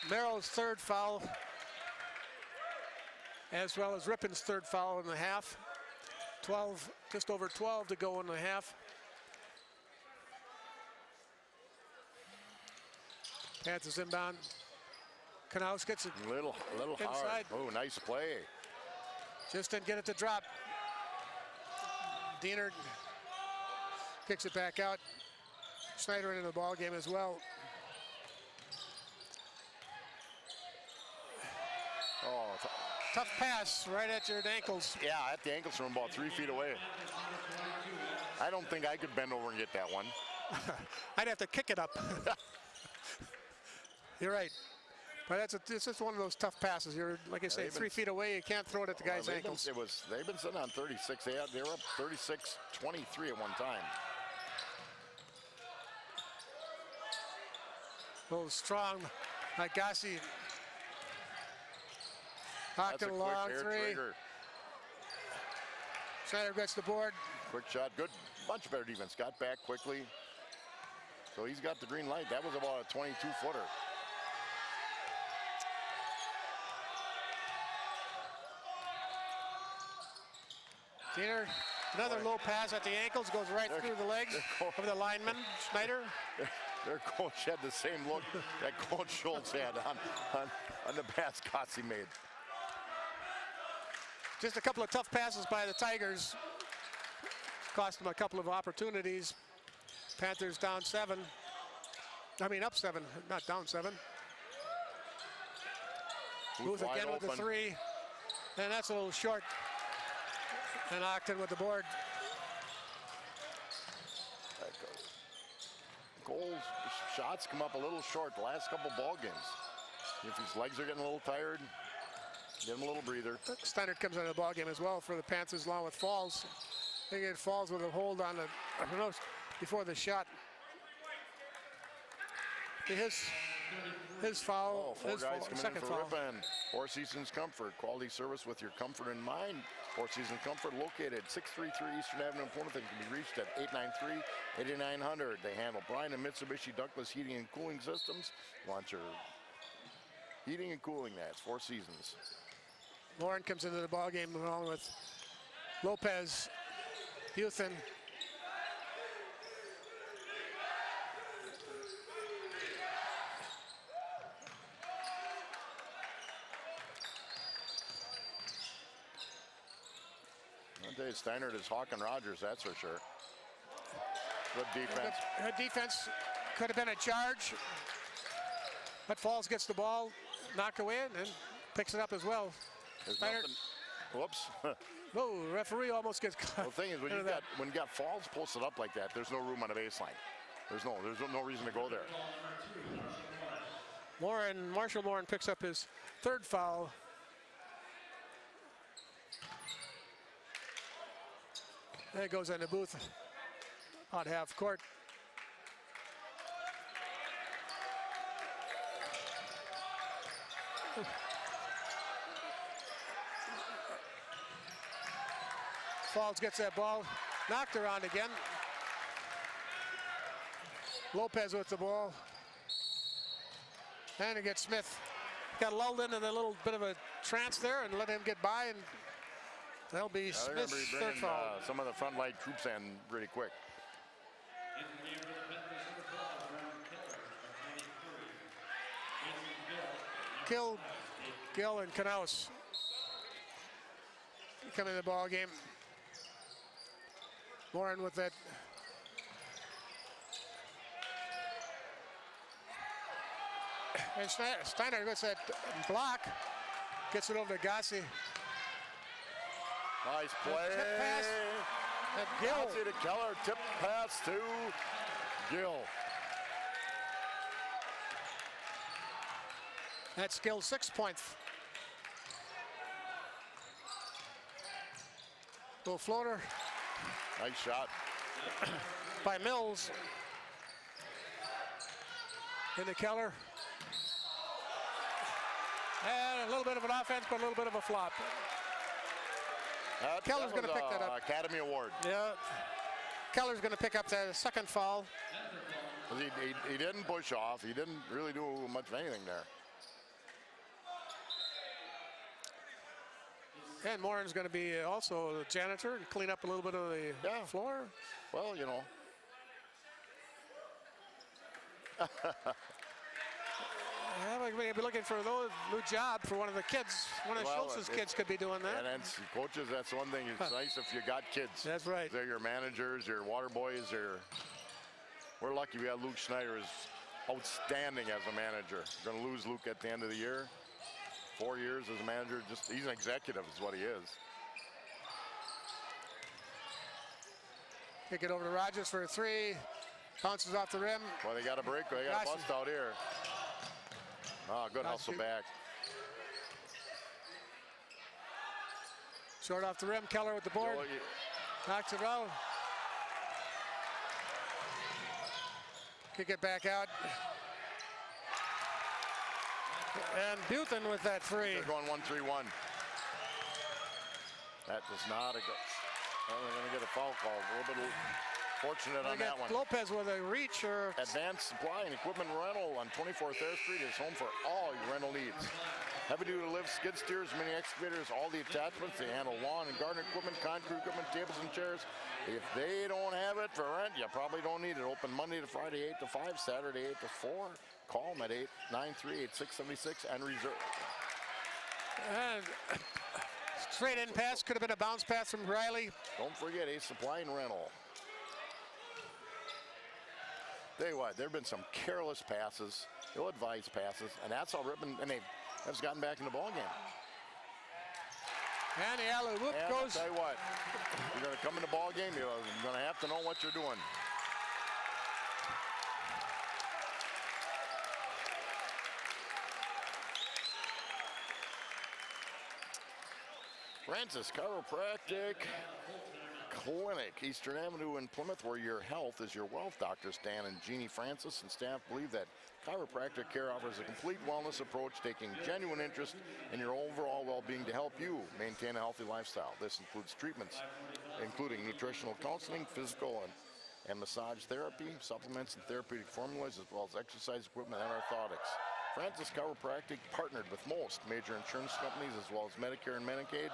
Merrill's third foul, as well as Ripon's third foul in the half. 12, just over 12 to go in the half. Panthers inbound. Knaus gets it. Little hard. Inside. Oh, nice play. Just didn't get it to drop. Diener kicks it back out. Schneider into the ball game as well. Oh, Tough pass right at your ankles. yeah, at the ankles from about 3 feet away. I don't think I could bend over and get that one. I'd have to kick it up. You're right. But it's just one of those tough passes. You're, like I say, they've 3 been- feet away. You can't throw it at the guy's They've been- ankles. They've been sitting on 36. They were up 36-23 at one time. A little strong. Agassi. That's Knocked a it quick along, hair 3. trigger. Schneider gets the board. Quick shot, good, much better defense. Got back quickly. So he's got the green light. That was about a 22-footer. Diener, another low pass at the ankles, goes right through the legs of the lineman, Schneider. Their coach had the same look that Coach Schultz had on the pass Gossi made. Just a couple of tough passes by the Tigers. Cost them a couple of opportunities. Panthers down 7. I mean up 7, not down 7. Booth Wide again with the open. 3. And that's a little short. And Octon with the board. That goes. Goals, shots come up a little short the last couple ball games. If his legs are getting a little tired, give him a little breather. Steiner comes into the ball game as well for the Panthers along with Falls. They get Falls with a hold on the before the shot. His foul. Oh, 4 his guys foul, coming in second for foul. Ripon. Four Seasons Comfort, quality service with your comfort in mind. Four Seasons Comfort located 633 Eastern Avenue in Plymouth and can be reached at 893-8900. They handle Bryan and Mitsubishi Douglas Heating and Cooling Systems. Want your heating and cooling, that's Four Seasons. Lauren comes into the ball game along with Lopez, Huthen. I'll tell you, Steiner is Hawk and Rogers, that's for sure. Good defense. Her defense could have been a charge, but Falls gets the ball knocked away and picks it up as well. There's Steiner, nothing. Whoops. whoa, referee almost gets caught. The thing is, when you got Falls posted up like that, there's no room on the baseline. There's no reason to go there. Marshall Morin picks up his 3rd foul. There goes into Booth on half court. Falls gets that ball, knocked around again. Lopez with the ball. And it gets Smith. Got lulled into a little bit of a trance there and let him get by, and that'll be They're going to Smith's be 3rd bringing foul. some of the front line troops in really quick. Gill and Knaus come in the ball game. Lauren with that. And Steiner gets that block, gets it over to Gassi. Nice play. Tip pass. And Gill. Gossi to Keller, tip pass to Gill. That's Gill's 6 points. Little floater Nice shot. by Mills. Into Keller. And a little bit of an offense, but a little bit of a flop. Keller's That gonna was pick that up. Academy Award. Yeah. Keller's going to pick up the 2nd foul. 'Cause he didn't push off. He didn't really do much of anything there. And Morin's going to be also a janitor and clean up a little bit of the floor. Well, you know. Maybe looking for a new job for one of the kids. One of Schultz's kids could be doing that. And coaches, that's one thing. It's nice if you got kids. That's right. They're your managers, your water boys. We're lucky we got Luke Schneider is outstanding as a manager. We're going to lose Luke at the end of the year. 4 years as a manager. Just he's an executive, is what he is. Kick it over to Rogers for a 3. Bounces off the rim. Well, they got a break. They got a bust out here. Oh, good hustle back. Short off the rim. Keller with the board. Knocks it out. Kick it back out. And Buthen with that 3. They're going 1-3-1. That does not a good. Well, they're going to get a foul call. A little bit fortunate on that one. Lopez with a reach or Advanced Supply and Equipment Rental on 24th Air Street is home for all your rental needs. Heavy-duty lifts, skid steers, mini excavators, all the attachments. They handle lawn and garden equipment, concrete equipment, tables and chairs. If they don't have it for rent, you probably don't need it. Open Monday to Friday 8 to 5, Saturday 8 to 4. Call them at 893-8676 and reserve. and straight in pass. Could have been a bounce pass from Riley. Don't forget Ace Supply and Rental. Tell you what, there have been some careless passes, ill-advised passes, and that's how Ripon, and they have gotten back in the ball game. And the alley-oop goes. I'll tell you what, you're going to come in the ball game, you're going to have to know what you're doing. Francis Chiropractic Clinic, Eastern Avenue in Plymouth, where your health is your wealth. Doctors Dan and Jeannie Francis and staff believe that chiropractic care offers a complete wellness approach, taking genuine interest in your overall well-being to help you maintain a healthy lifestyle. This includes treatments, including nutritional counseling, physical and massage therapy, supplements and therapeutic formulas, as well as exercise equipment and orthotics. Francis Chiropractic partnered with most major insurance companies, as well as Medicare and Medicaid.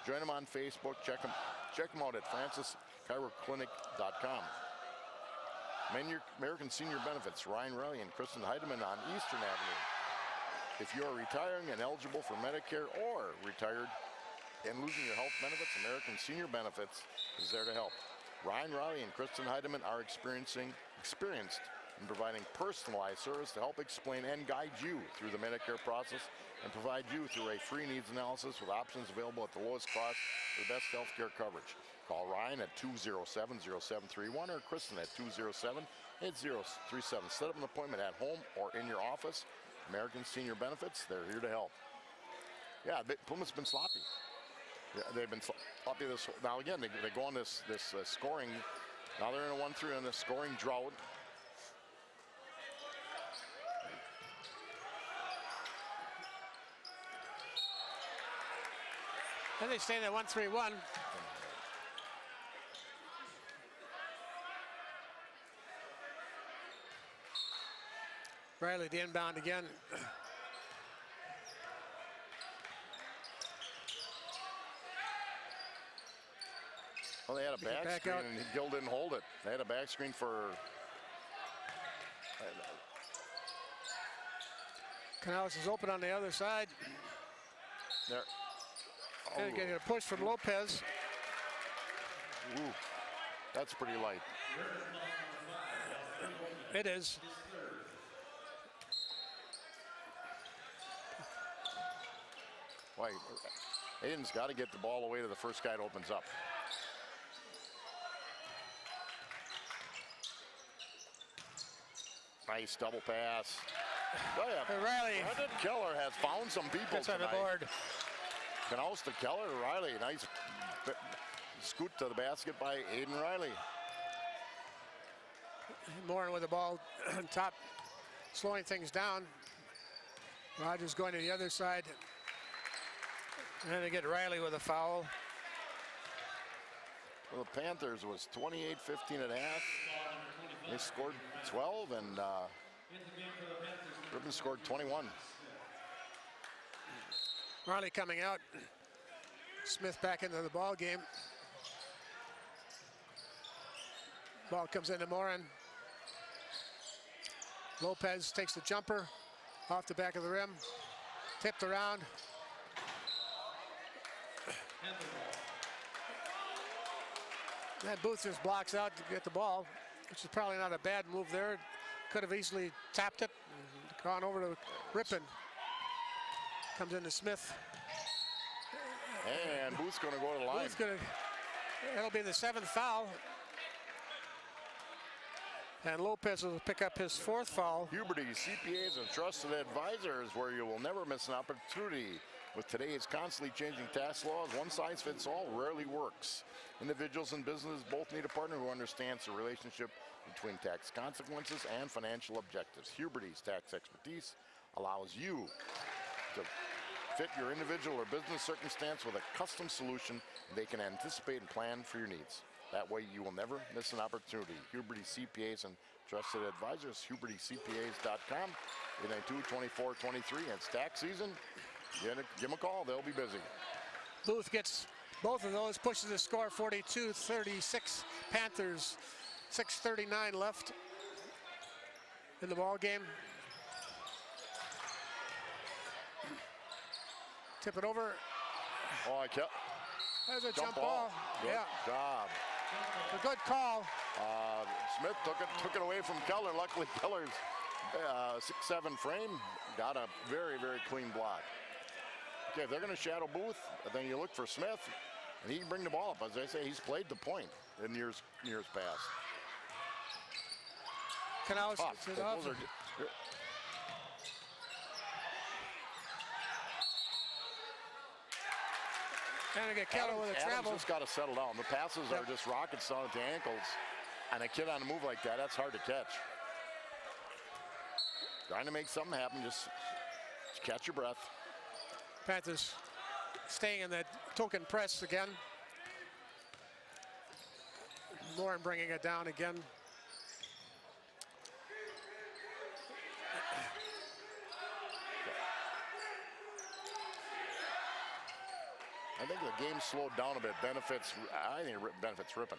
Join them on Facebook. Check them out at francischiroclinic.com. American Senior Benefits, Ryan Riley and Kristen Heidemann on Eastern Avenue. If you are retiring and eligible for Medicare or retired and losing your health benefits, American Senior Benefits is there to help. Ryan Riley and Kristen Heidemann are experienced in providing personalized service to help explain and guide you through the Medicare process and provide you through a free needs analysis with options available at the lowest cost for the best health care coverage. Call Ryan at 207-0731 or Kristen at 207-8037. Set up an appointment at home or in your office. American Senior Benefits, they're here to help. Yeah, Plymouth's been sloppy. Yeah, they've been sloppy this. Now again, they go on this scoring. Now they're in a 1-3 on this scoring drought. And they stay in at 1-3-1. Riley, the inbound again. Well, they had a back screen and Gill didn't hold it. They had a back screen for... Canales is open on the other side. There. And getting a push from Lopez. Ooh, that's pretty light. It is. Wait, Aiden's got to get the ball away to the first guy that opens up. Nice double pass. Oh yeah, Riley. Brendan Keller has found some people Gets on tonight. the board. Canals to Keller, Riley. Nice scoot to the basket by Aiden Riley. Morin with the ball on top, slowing things down. Rogers going to the other side. And they get Riley with a foul. Well, the Panthers was 28-15 at half. They scored 12 and Ripon scored 21. Riley coming out. Smith back into the ball game. Ball comes into Morin. Lopez takes the jumper off the back of the rim. Tipped around. And Booth just blocks out to get the ball, which is probably not a bad move there. Could have easily tapped it and gone over to Ripon. Comes into Smith. And Booth's going to go to the line. Booth's gonna, that'll be the 7th foul. And Lopez will pick up his 4th foul. Huberty CPAs and trusted advisors, where you will never miss an opportunity. With today's constantly changing tax laws, one size fits all rarely works. Individuals and businesses both need a partner who understands the relationship between tax consequences and financial objectives. Huberty's tax expertise allows you to fit your individual or business circumstance with a custom solution they can anticipate and plan for your needs. That way you will never miss an opportunity. Huberty CPAs and trusted advisors, HubertyCPAs.com, 892-2423. It's tax season. Give them a call, they'll be busy. Booth gets both of those, pushes the score 42-36. Panthers, 6:39 left in the ball game. Tip it over. Oh, I kept. There's a jump ball. Good Yeah, job. a good call. Smith took it away from Keller. Luckily, Keller's 6'7" frame got a very, very clean block. Okay, if they're going to shadow Booth, then you look for Smith, and he can bring the ball up. As I say, he's played the point in years past. Canals Tough. it off. Those are, And get Keller with a Adams travel. just got to settle down. The passes are just rockets down at the ankles, and a kid on the move like that, that's hard to catch. Trying to make something happen, just catch your breath. Panthers staying in that token press again. Lauren bringing it down again. I think the game slowed down a bit. I think it benefits Ripon.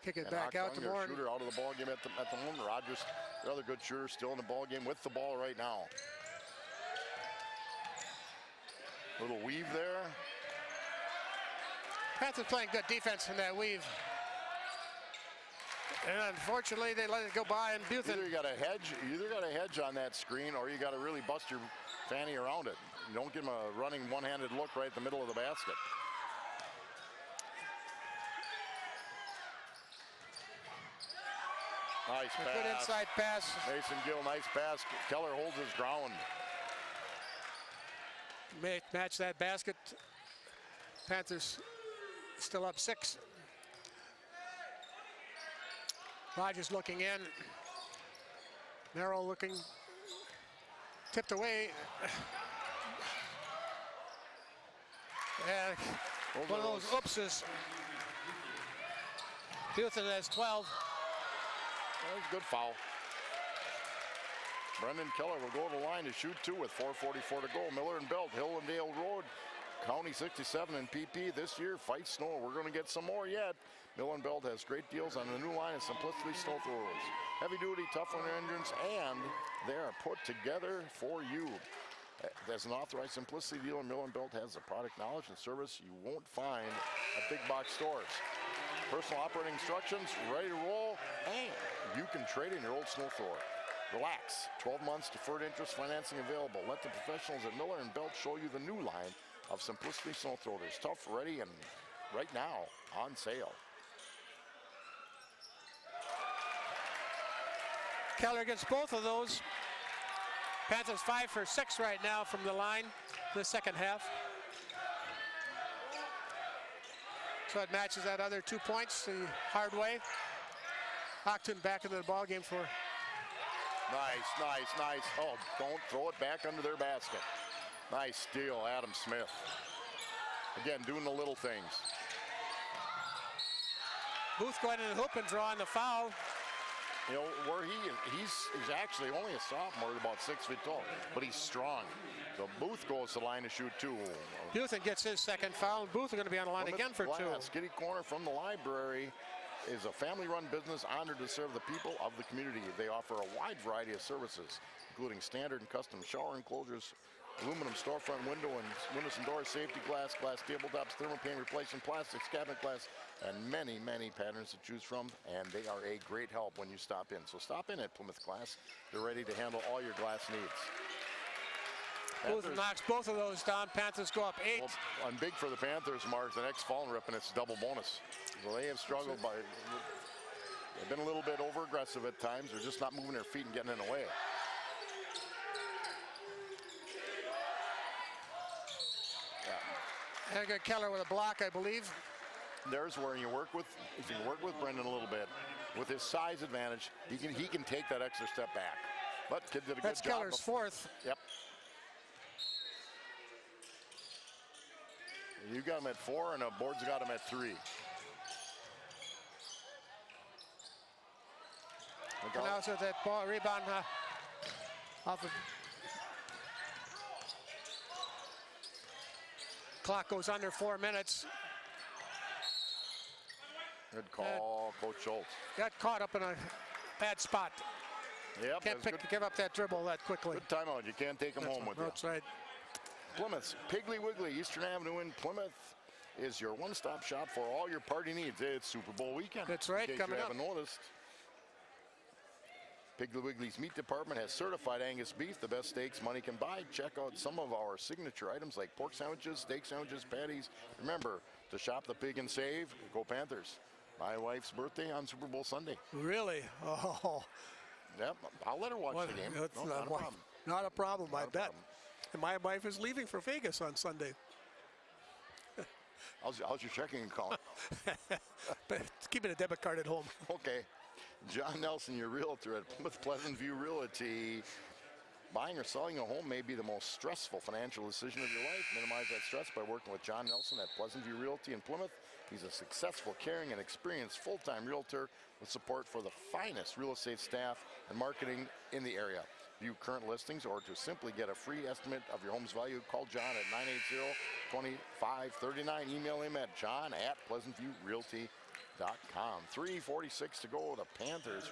Kick it And back out to Ockung, their Lauren. shooter out of the ball game at the moment. Rogers, the other good shooter, still in the ball game with the ball right now. Little weave there. Panthers playing good defense in that weave. And unfortunately, they let it go by, and Buthen. Either you got a hedge on that screen, or you got to really bust your fanny around it. You don't give him a running one-handed look right in the middle of the basket. Nice A pass. good inside pass. Mason Gill, nice pass. Keller holds his ground. Match that basket. Panthers still up 6. Rogers looking in. Merrill looking. Tipped away. Yeah, one of those oopses. Buthen has 12. That was a good foul. Brendan Keller will go to the line to shoot 2 with 4:44 to go. Miller and Belt, Hill and Dale Road, County 67 and PP this year. Fight snow. We're going to get some more yet. Miller and Belt has great deals on the new line of Simplicity snow throwers. Heavy duty, tough on engines, and they are put together for you. As an authorized Simplicity dealer, Miller and Belt has the product knowledge and service you won't find at big box stores. Personal operating instructions, ready to roll, and you can trade in your old snow thrower. Relax, 12 months deferred interest financing available. Let the professionals at Miller and Belt show you the new line of Simplicity snow throwers. Tough, ready, and right now on sale. Keller gets both of those. Panthers 5 for 6 right now from the line in the second half. So it matches that other 2 points the hard way. Octon back into the ball game for. Nice. Oh, don't throw it back under their basket. Nice steal, Adam Smith. Again, doing the little things. Booth going to the hoop and drawing the foul. You know, where he's actually only a sophomore, about 6 feet tall, but he's strong. So Booth goes to the line to shoot 2. Buthen gets his second foul, and Booth are going to be on the line again for 2. Skitty Corner from the library is a family-run business honored to serve the people of the community. They offer a wide variety of services, including standard and custom shower enclosures, aluminum storefront windows and doors, safety glass, glass tabletops, thermopane replacement, plastics, cabinet glass, and many, many patterns to choose from. And they are a great help when you stop in. So stop in at Plymouth Glass. They're ready to handle all your glass needs. Booth knocks both of those down. Panthers go up 8. Well, and big for the Panthers, Mark. The next fallen rip, and it's double bonus. So they have struggled they've been a little bit over aggressive at times. They're just not moving their feet and getting in the way. And I got Keller with a block, I believe. There's where you work with, if you work with Brendan a little bit, with his size advantage, he can take that extra step back. But kid did a That's good job. Keller's 4th. Yep. You got him at 4, and the board's got him at 3. And also that ball rebound off of. Clock goes under 4 minutes. Good call, Coach Schultz. Got caught up in a bad spot. Yep, Can't give up that dribble that quickly. good timeout. You can't take him home with you. That's right. Plymouth's Piggly Wiggly, Eastern Avenue in Plymouth, is your one-stop shop for all your party needs. It's Super Bowl weekend. That's right, In case coming you up. haven't noticed. Piggly Wiggly's meat department has certified Angus beef, the best steaks money can buy. Check out some of our signature items like pork sandwiches, steak sandwiches, patties. Remember, to shop the pig and save, go Panthers. My wife's birthday on Super Bowl Sunday. Really? Oh. Yep, I'll let her watch the game. That's No, not, not a problem. not a problem, I Not a bet. problem. And my wife is leaving for Vegas on Sunday. How's your checking account? But keeping a debit card at home. Okay. John Nelson, your realtor at Plymouth Pleasant View Realty. Buying or selling a home may be the most stressful financial decision of your life. Minimize that stress by working with John Nelson at Pleasant View Realty in Plymouth. He's a successful, caring, and experienced full-time realtor with support for the finest real estate staff and marketing in the area. View current listings or to simply get a free estimate of your home's value, call John at 980-2539. Email him at john@pleasantviewrealty.com. 3:46 to go. The Panthers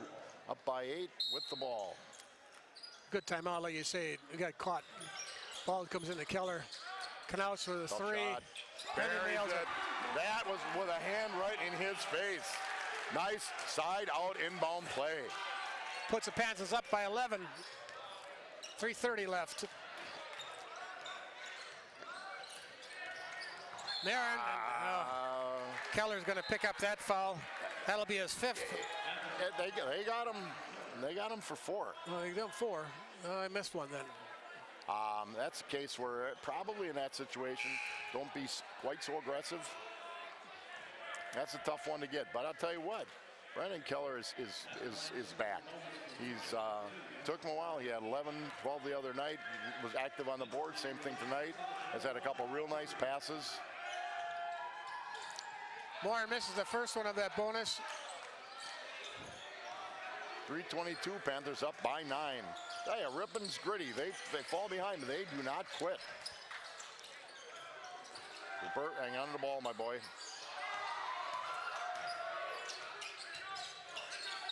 up by 8 with the ball. Good timeout, like you say. We got caught. Ball comes into Keller. Canals for the Tough 3. shot. Brendan Very nails it. good. That was with a hand right in his face. Nice side out inbound play. Puts the Panthers up by 11. 3:30 left. Marin. Keller's going to pick up that foul. That'll be his 5th. They got him. They got him for 4. Well, he done 4. I missed one then. That's a case where probably in that situation, don't be quite so aggressive. That's a tough one to get. But I'll tell you what, Brendan Keller is back. He's took him a while. He had 11, 12 the other night. He was active on the board. Same thing tonight. Has had a couple real nice passes. Moore misses the first one of that bonus. 3:22, Panthers up by 9. Tell you, Rippon's gritty. They fall behind, but they do not quit. Bert, hang on to the ball, my boy.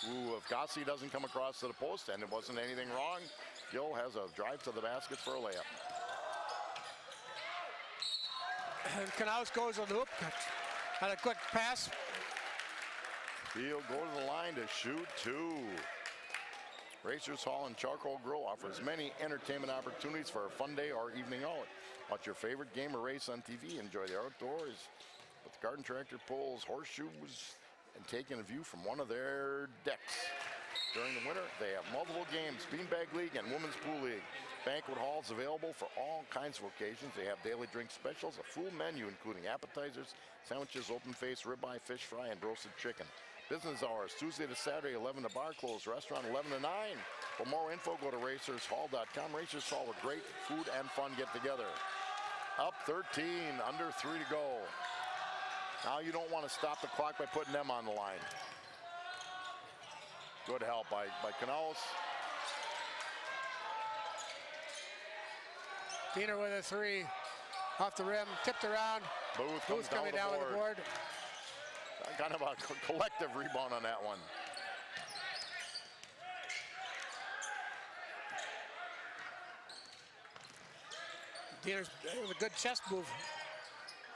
Ooh, if Gossi doesn't come across to the post, and it wasn't anything wrong, Gill has a drive to the basket for a layup. And Knaus goes on the hoop. Had a quick pass. He'll go to the line to shoot 2. Racers Hall and Charcoal Grill offers many entertainment opportunities for a fun day or evening out. Watch your favorite game or race on TV. Enjoy the outdoors with the garden tractor pulls, horseshoes, and taking a view from one of their decks. During the winter, they have multiple games, Beanbag League and Women's Pool League. Banquet halls available for all kinds of occasions. They have daily drink specials, a full menu including appetizers, sandwiches, open face, ribeye, fish fry, and roasted chicken. Business hours, Tuesday to Saturday, 11 to bar close. Restaurant, 11 to 9. For more info, go to racershall.com. Racers Hall, a great food and fun get-together. Up 13, under 3 to go. Now you don't want to stop the clock by putting them on the line. Good help by Knaus. Diener with a 3. Off the rim, tipped around. Booth coming down with the board. Kind of a collective rebound on that one. Diener's with a good chest move.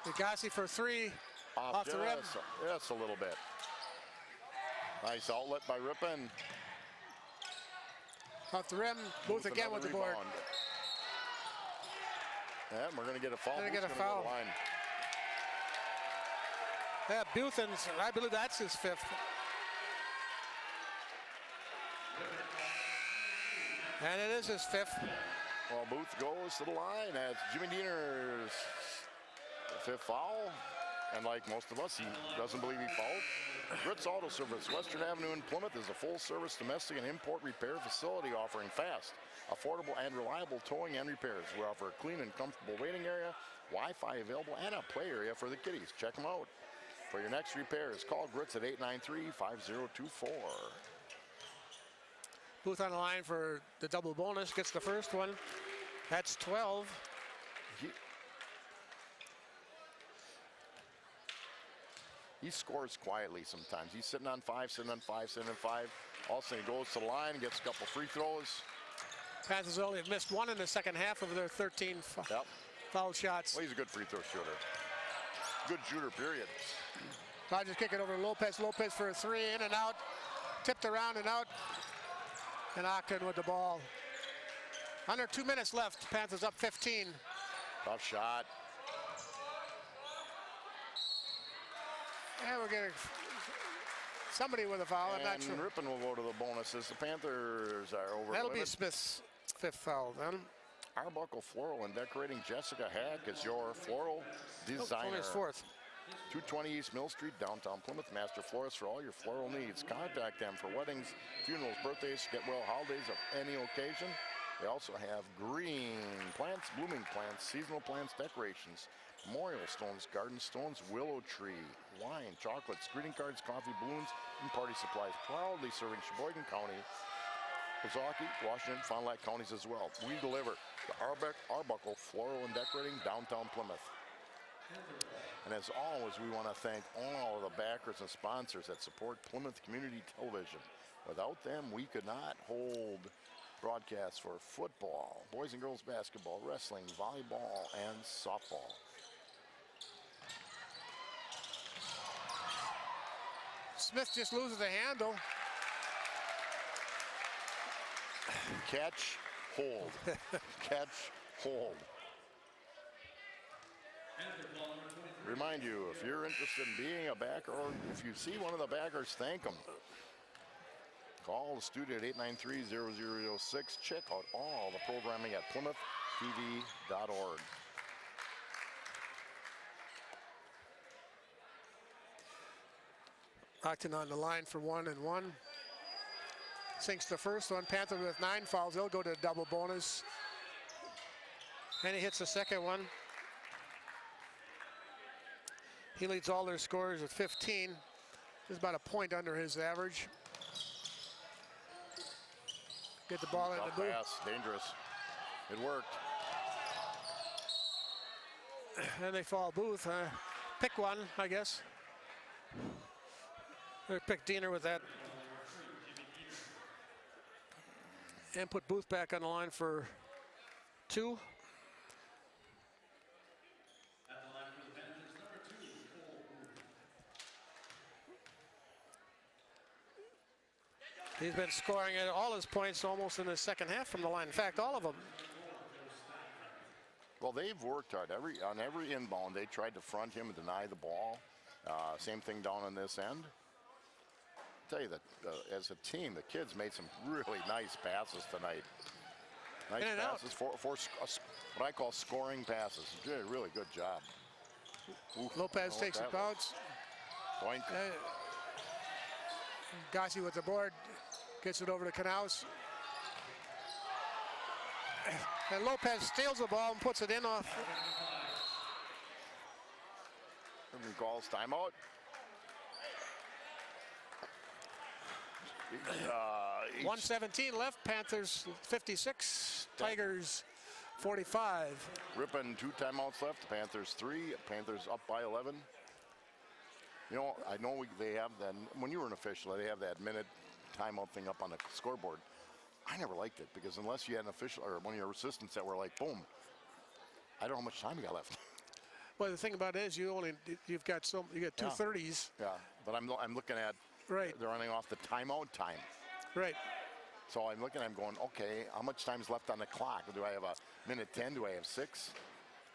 Agassi for three. Off the rim. Yes, a little bit. Nice outlet by Rippon. Off the rim. Booth again with the board. Rebound. And we're going to get a foul. Gonna get a Booth's gonna go to foul. line. Yeah, Buthen's, I believe that's his fifth. And it is his fifth. Well, Booth goes to the line. That's Jimmy Diener's fifth foul. And like most of us, he doesn't believe he fouled. Gritz Auto Service, Western Avenue in Plymouth, is a full-service domestic and import repair facility offering fast, affordable, and reliable towing and repairs. We offer a clean and comfortable waiting area, Wi-Fi available, and a play area for the kiddies. Check them out. For your next repairs, call Gritz at 893-5024. Booth on the line for the double bonus, gets the first one. That's 12. He scores quietly sometimes. He's sitting on five, sitting on five, sitting on five. All of a sudden he goes to the line and gets a couple free throws. Panthers only have missed one in the second half of their 13 foul shots. Well, he's a good free throw shooter. Good shooter, period. Rogers kick it over to Lopez. Lopez for a three, in and out. Tipped around and out. And Ogden with the ball. Under 2 minutes left. Panthers up 15. Tough shot. And we're getting somebody with a foul. I'm not And sure. Rippon will go to the bonuses. The Panthers are over. That'll the be limit. Smith's fifth foul then. Arbuckle Floral and Decorating, Jessica Hack is your floral designer. Only his fourth. 220 East Mill Street, downtown Plymouth. Master florist for all your floral needs. Contact them for weddings, funerals, birthdays, get well holidays of any occasion. They also have green plants, blooming plants, seasonal plants, decorations, memorial stones, garden stones, willow tree, wine, chocolates, greeting cards, coffee, balloons, and party supplies. Proudly serving Sheboygan County, Ozaukee, Washington, Fond du Lac counties as well. We deliver the Arbuckle Floral and Decorating, downtown Plymouth. And as always, we want to thank all of the backers and sponsors that support Plymouth Community Television. Without them, we could not hold broadcasts for football, boys and girls basketball, wrestling, volleyball, and softball. Smith just loses the handle. Catch, hold. Catch, hold. Remind you, if you're interested in being a backer, or if you see one of the backers, thank them. Call the studio at 893-0006. Check out all the programming at PlymouthTV.org. Ogden on the line for 1-1. Sinks the first one. Panther with 9 fouls. They'll go to double bonus. And he hits the second one. He leads all their scorers with 15. Just about a point under his average. Get the ball in Tough the booth. pass, dangerous. It worked. And they fall Booth. Pick one, I guess. Or pick Diener with that. And put Booth back on the line for 2. He's been scoring at all his points almost in the second half from the line. In fact, all of them. Well, they've worked hard. On every inbound, they tried to front him and deny the ball. Same thing down on this end. I'll tell you that as a team, the kids made some really nice passes tonight. Nice In and out. passes for what I call scoring passes. Did a really good job. Oof, Lopez I don't know takes a what that bounce. was. Point. Gassi with the board. Gets it over to Knaus. And Lopez steals the ball and puts it in off. Irving calls timeout. 1:17 left. Panthers 56. Tigers 45. Rippon 2 timeouts left. The Panthers 3. Panthers up by 11. You know, I know they have that. When you were an official, they have that minute timeout thing up on the scoreboard. I never liked it because unless you had an official or one of your assistants that were like, boom, I don't know how much time we got left. Well, the thing about it is you've got two Yeah. 30s. Yeah, but I'm looking at Right. they're running off the timeout time. Right. So I'm looking, I'm going, okay, how much time's left on the clock? Do I have a minute 10? Do I have 6?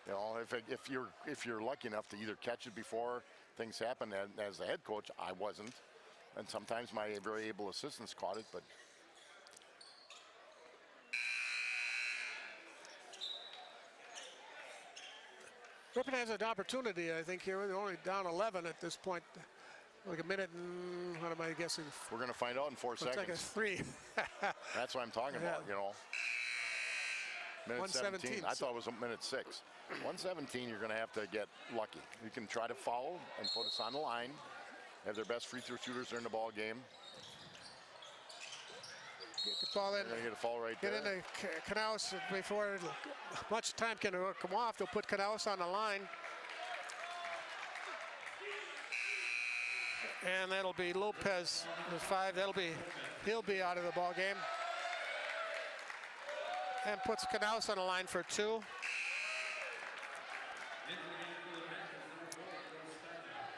You know, if you're lucky enough to either catch it before things happen, and as the head coach, I wasn't, and sometimes my very able assistants caught it, but. Ripon has an opportunity, I think, here. They're only down 11 at this point. Like a minute and, what am I guessing? We're going to find out in 4 Looks like a seconds. 3. That's what I'm talking about, Yeah. you know. Minute 17. 1:17. I thought it was a minute 6. 1:17, you're going to have to get lucky. You can try to foul and put us on the line. Have their best free throw shooters during the ball game. Get the ball in. They're going to get a foul right Get there. into Canals before much time can come off. They'll put Canals on the line. And that'll be Lopez with 5. He'll be out of the ball game. And puts Canals on the line for 2.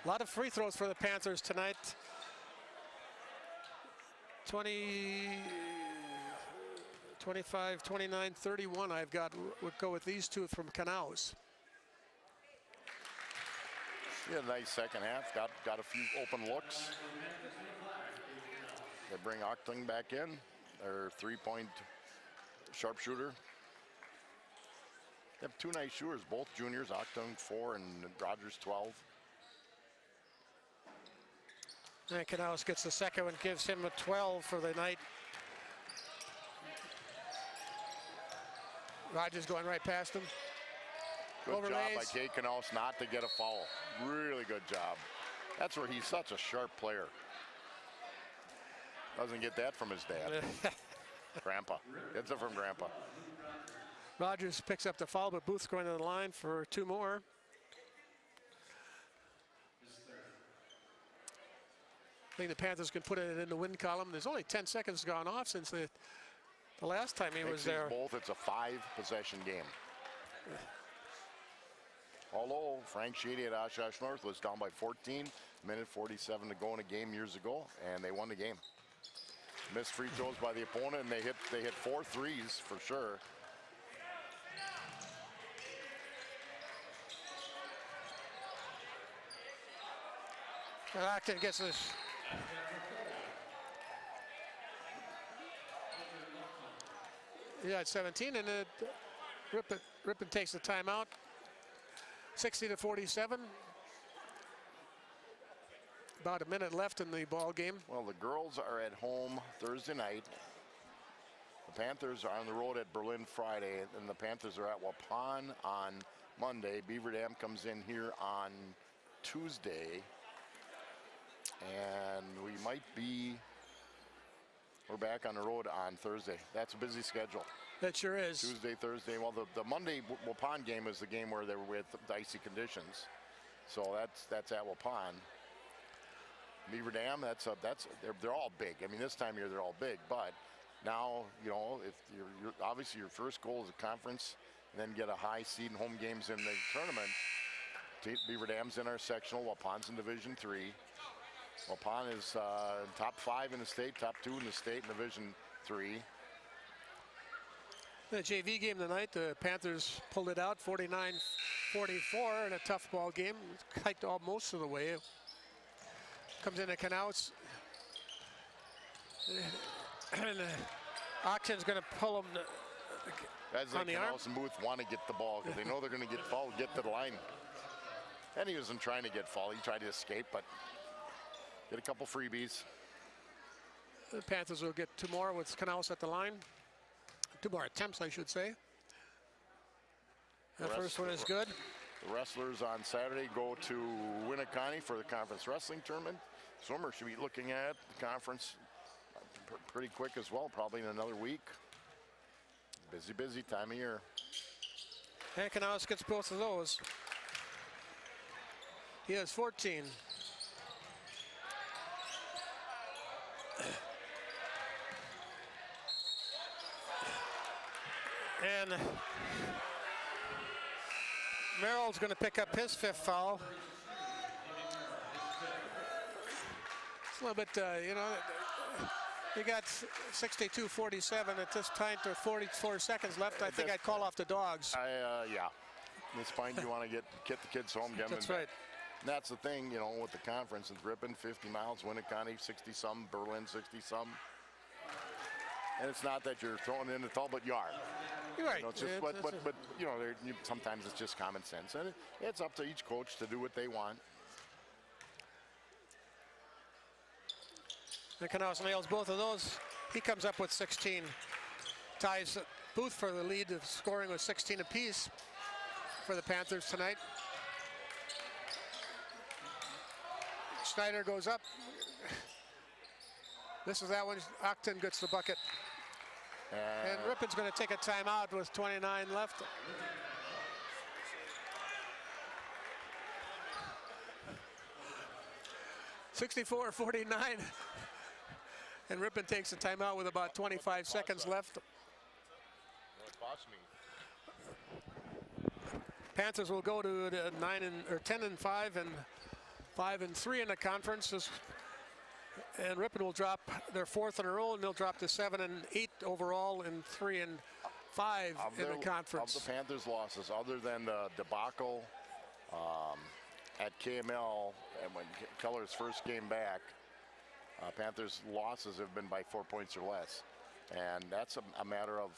A lot of free throws for the Panthers tonight. 20, 25, 29, 31 I've got. Would go with these 2 from Canals. Yeah, nice second half. Got a few open looks. They bring Octung back in, their 3-point sharpshooter. They have 2 nice shooters, both juniors, Octung 4 and Rogers 12. And Canals gets the second one, gives him a 12 for the night. Rogers going right past him. Good job by Overlays. Kate Canals not to get a foul. Really good job. That's where he's such a sharp player. Doesn't get that from his dad. Grandpa. Gets it from Grandpa. Rogers picks up the foul, but Booth's going to the line for 2 more. I think the Panthers can put it in the win column. There's only 10 seconds gone off since the last time he was Makes these there. both, it's a 5-possession game. Although Frank Shady at Oshkosh North was down by 14, minute 47 to go in a game years ago, and they won the game. Missed free throws by the opponent, and they hit 4 threes for sure. Acton gets this. Yeah, it's 17, and Ripon takes the timeout. 60-47. About a minute left in the ball game. Well, the girls are at home Thursday night. The Panthers are on the road at Berlin Friday, and the Panthers are at Waupun on Monday. Beaver Dam comes in here on Tuesday. And we're back on the road on Thursday. That's a busy schedule. That sure is. Tuesday, Thursday. Well, the Monday Waupun game is the game where they were with dicey conditions. So that's at Waupun. Beaver Dam, they're all big. I mean, this time of year they're all big, but now, you know, if you're obviously your first goal is a conference, and then get a high seed and home games in the tournament. Beaver Dam's in our sectional. Waupun's in Division 3. Waupun is top 5 in the state, top 2 in the state in Division 3. The JV game tonight, the Panthers pulled it out 49-44 in a tough ball game. Hiked all most of the way. Comes into Canals. And Octon's going to pull him Guys on like the arm. Canals and Booth want to get the ball because they know they're going to get fouled, get to the line. And he wasn't trying to get fouled. He tried to escape, but get a couple freebies. The Panthers will get 2 more with Canals at the line. 2 more attempts, I should say. The first one is good. The wrestlers on Saturday go to Winneconne for the conference wrestling tournament. Swimmer should be looking at the conference pretty quick as well, probably in another week. Busy time of year. And Canals gets both of those. He has 14. And Merrill's going to pick up his 5th foul. It's a little bit, you got 62-47 at this time, or 44 seconds left. I think I'd call off the dogs. Yeah. At this point, you want to get the kids home. Get them That's in bed. right. And that's the thing, with the conference. It's Ripon 50 miles, Winnicott 60-some, Berlin 60-some. And it's not that you're throwing in at all, but you are. You're right. It's just, but sometimes it's just common sense, and it's up to each coach to do what they want. And Knaus nails both of those. He comes up with 16. Ties Booth for the lead of scoring with 16 apiece for the Panthers tonight. Schneider goes up. This is that one. Octon gets the bucket. And Ripon's going to take a timeout with 29 left. (64-49). And Ripon takes a timeout with about 25 seconds left. Panthers will go to 10-5 and 5-3 in the conference. And Ripon will drop their 4th in a row, and they'll drop to 7-8 overall and 3-5 in the conference. Of the Panthers' losses, other than the debacle at KML and when Keller's first game back, Panthers' losses have been by 4 points or less. And that's a matter of,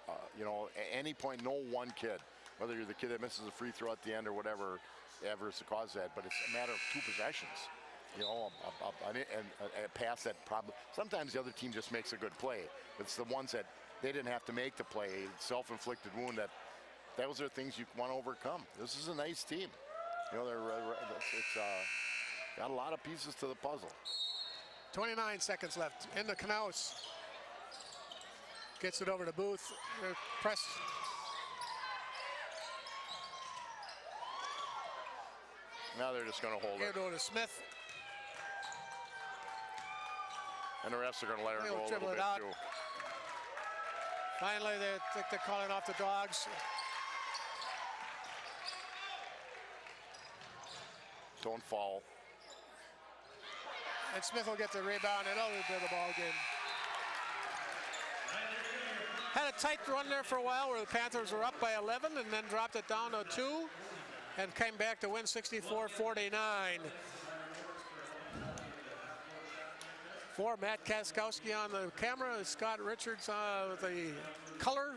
at any point, no one kid, whether you're the kid that misses a free throw at the end or whatever, ever to cause that, but it's a matter of 2 possessions. A pass that probably, sometimes the other team just makes a good play. It's the ones that they didn't have to make the play, self-inflicted wound, those are things you want to overcome. This is a nice team. It's got a lot of pieces to the puzzle. 29 seconds left. Into Knaus. Gets it over to Booth. Press. Now they're just going to hold it. Here to Smith. And the refs are going to let her They'll go a little dribble it bit out. too. Finally, they're calling off the dogs. Don't fall. And Smith will get the rebound and it'll be the ball game. Had a tight run there for a while where the Panthers were up by 11 and then dropped it down to 2 and came back to win 64-49. For Matt Kaskowski on the camera, Scott Richards with the color.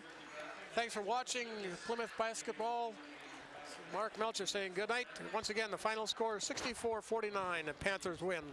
Thanks for watching Plymouth Basketball. Mark Melcher saying good night. Once again, the final score is 64-49, and Panthers win.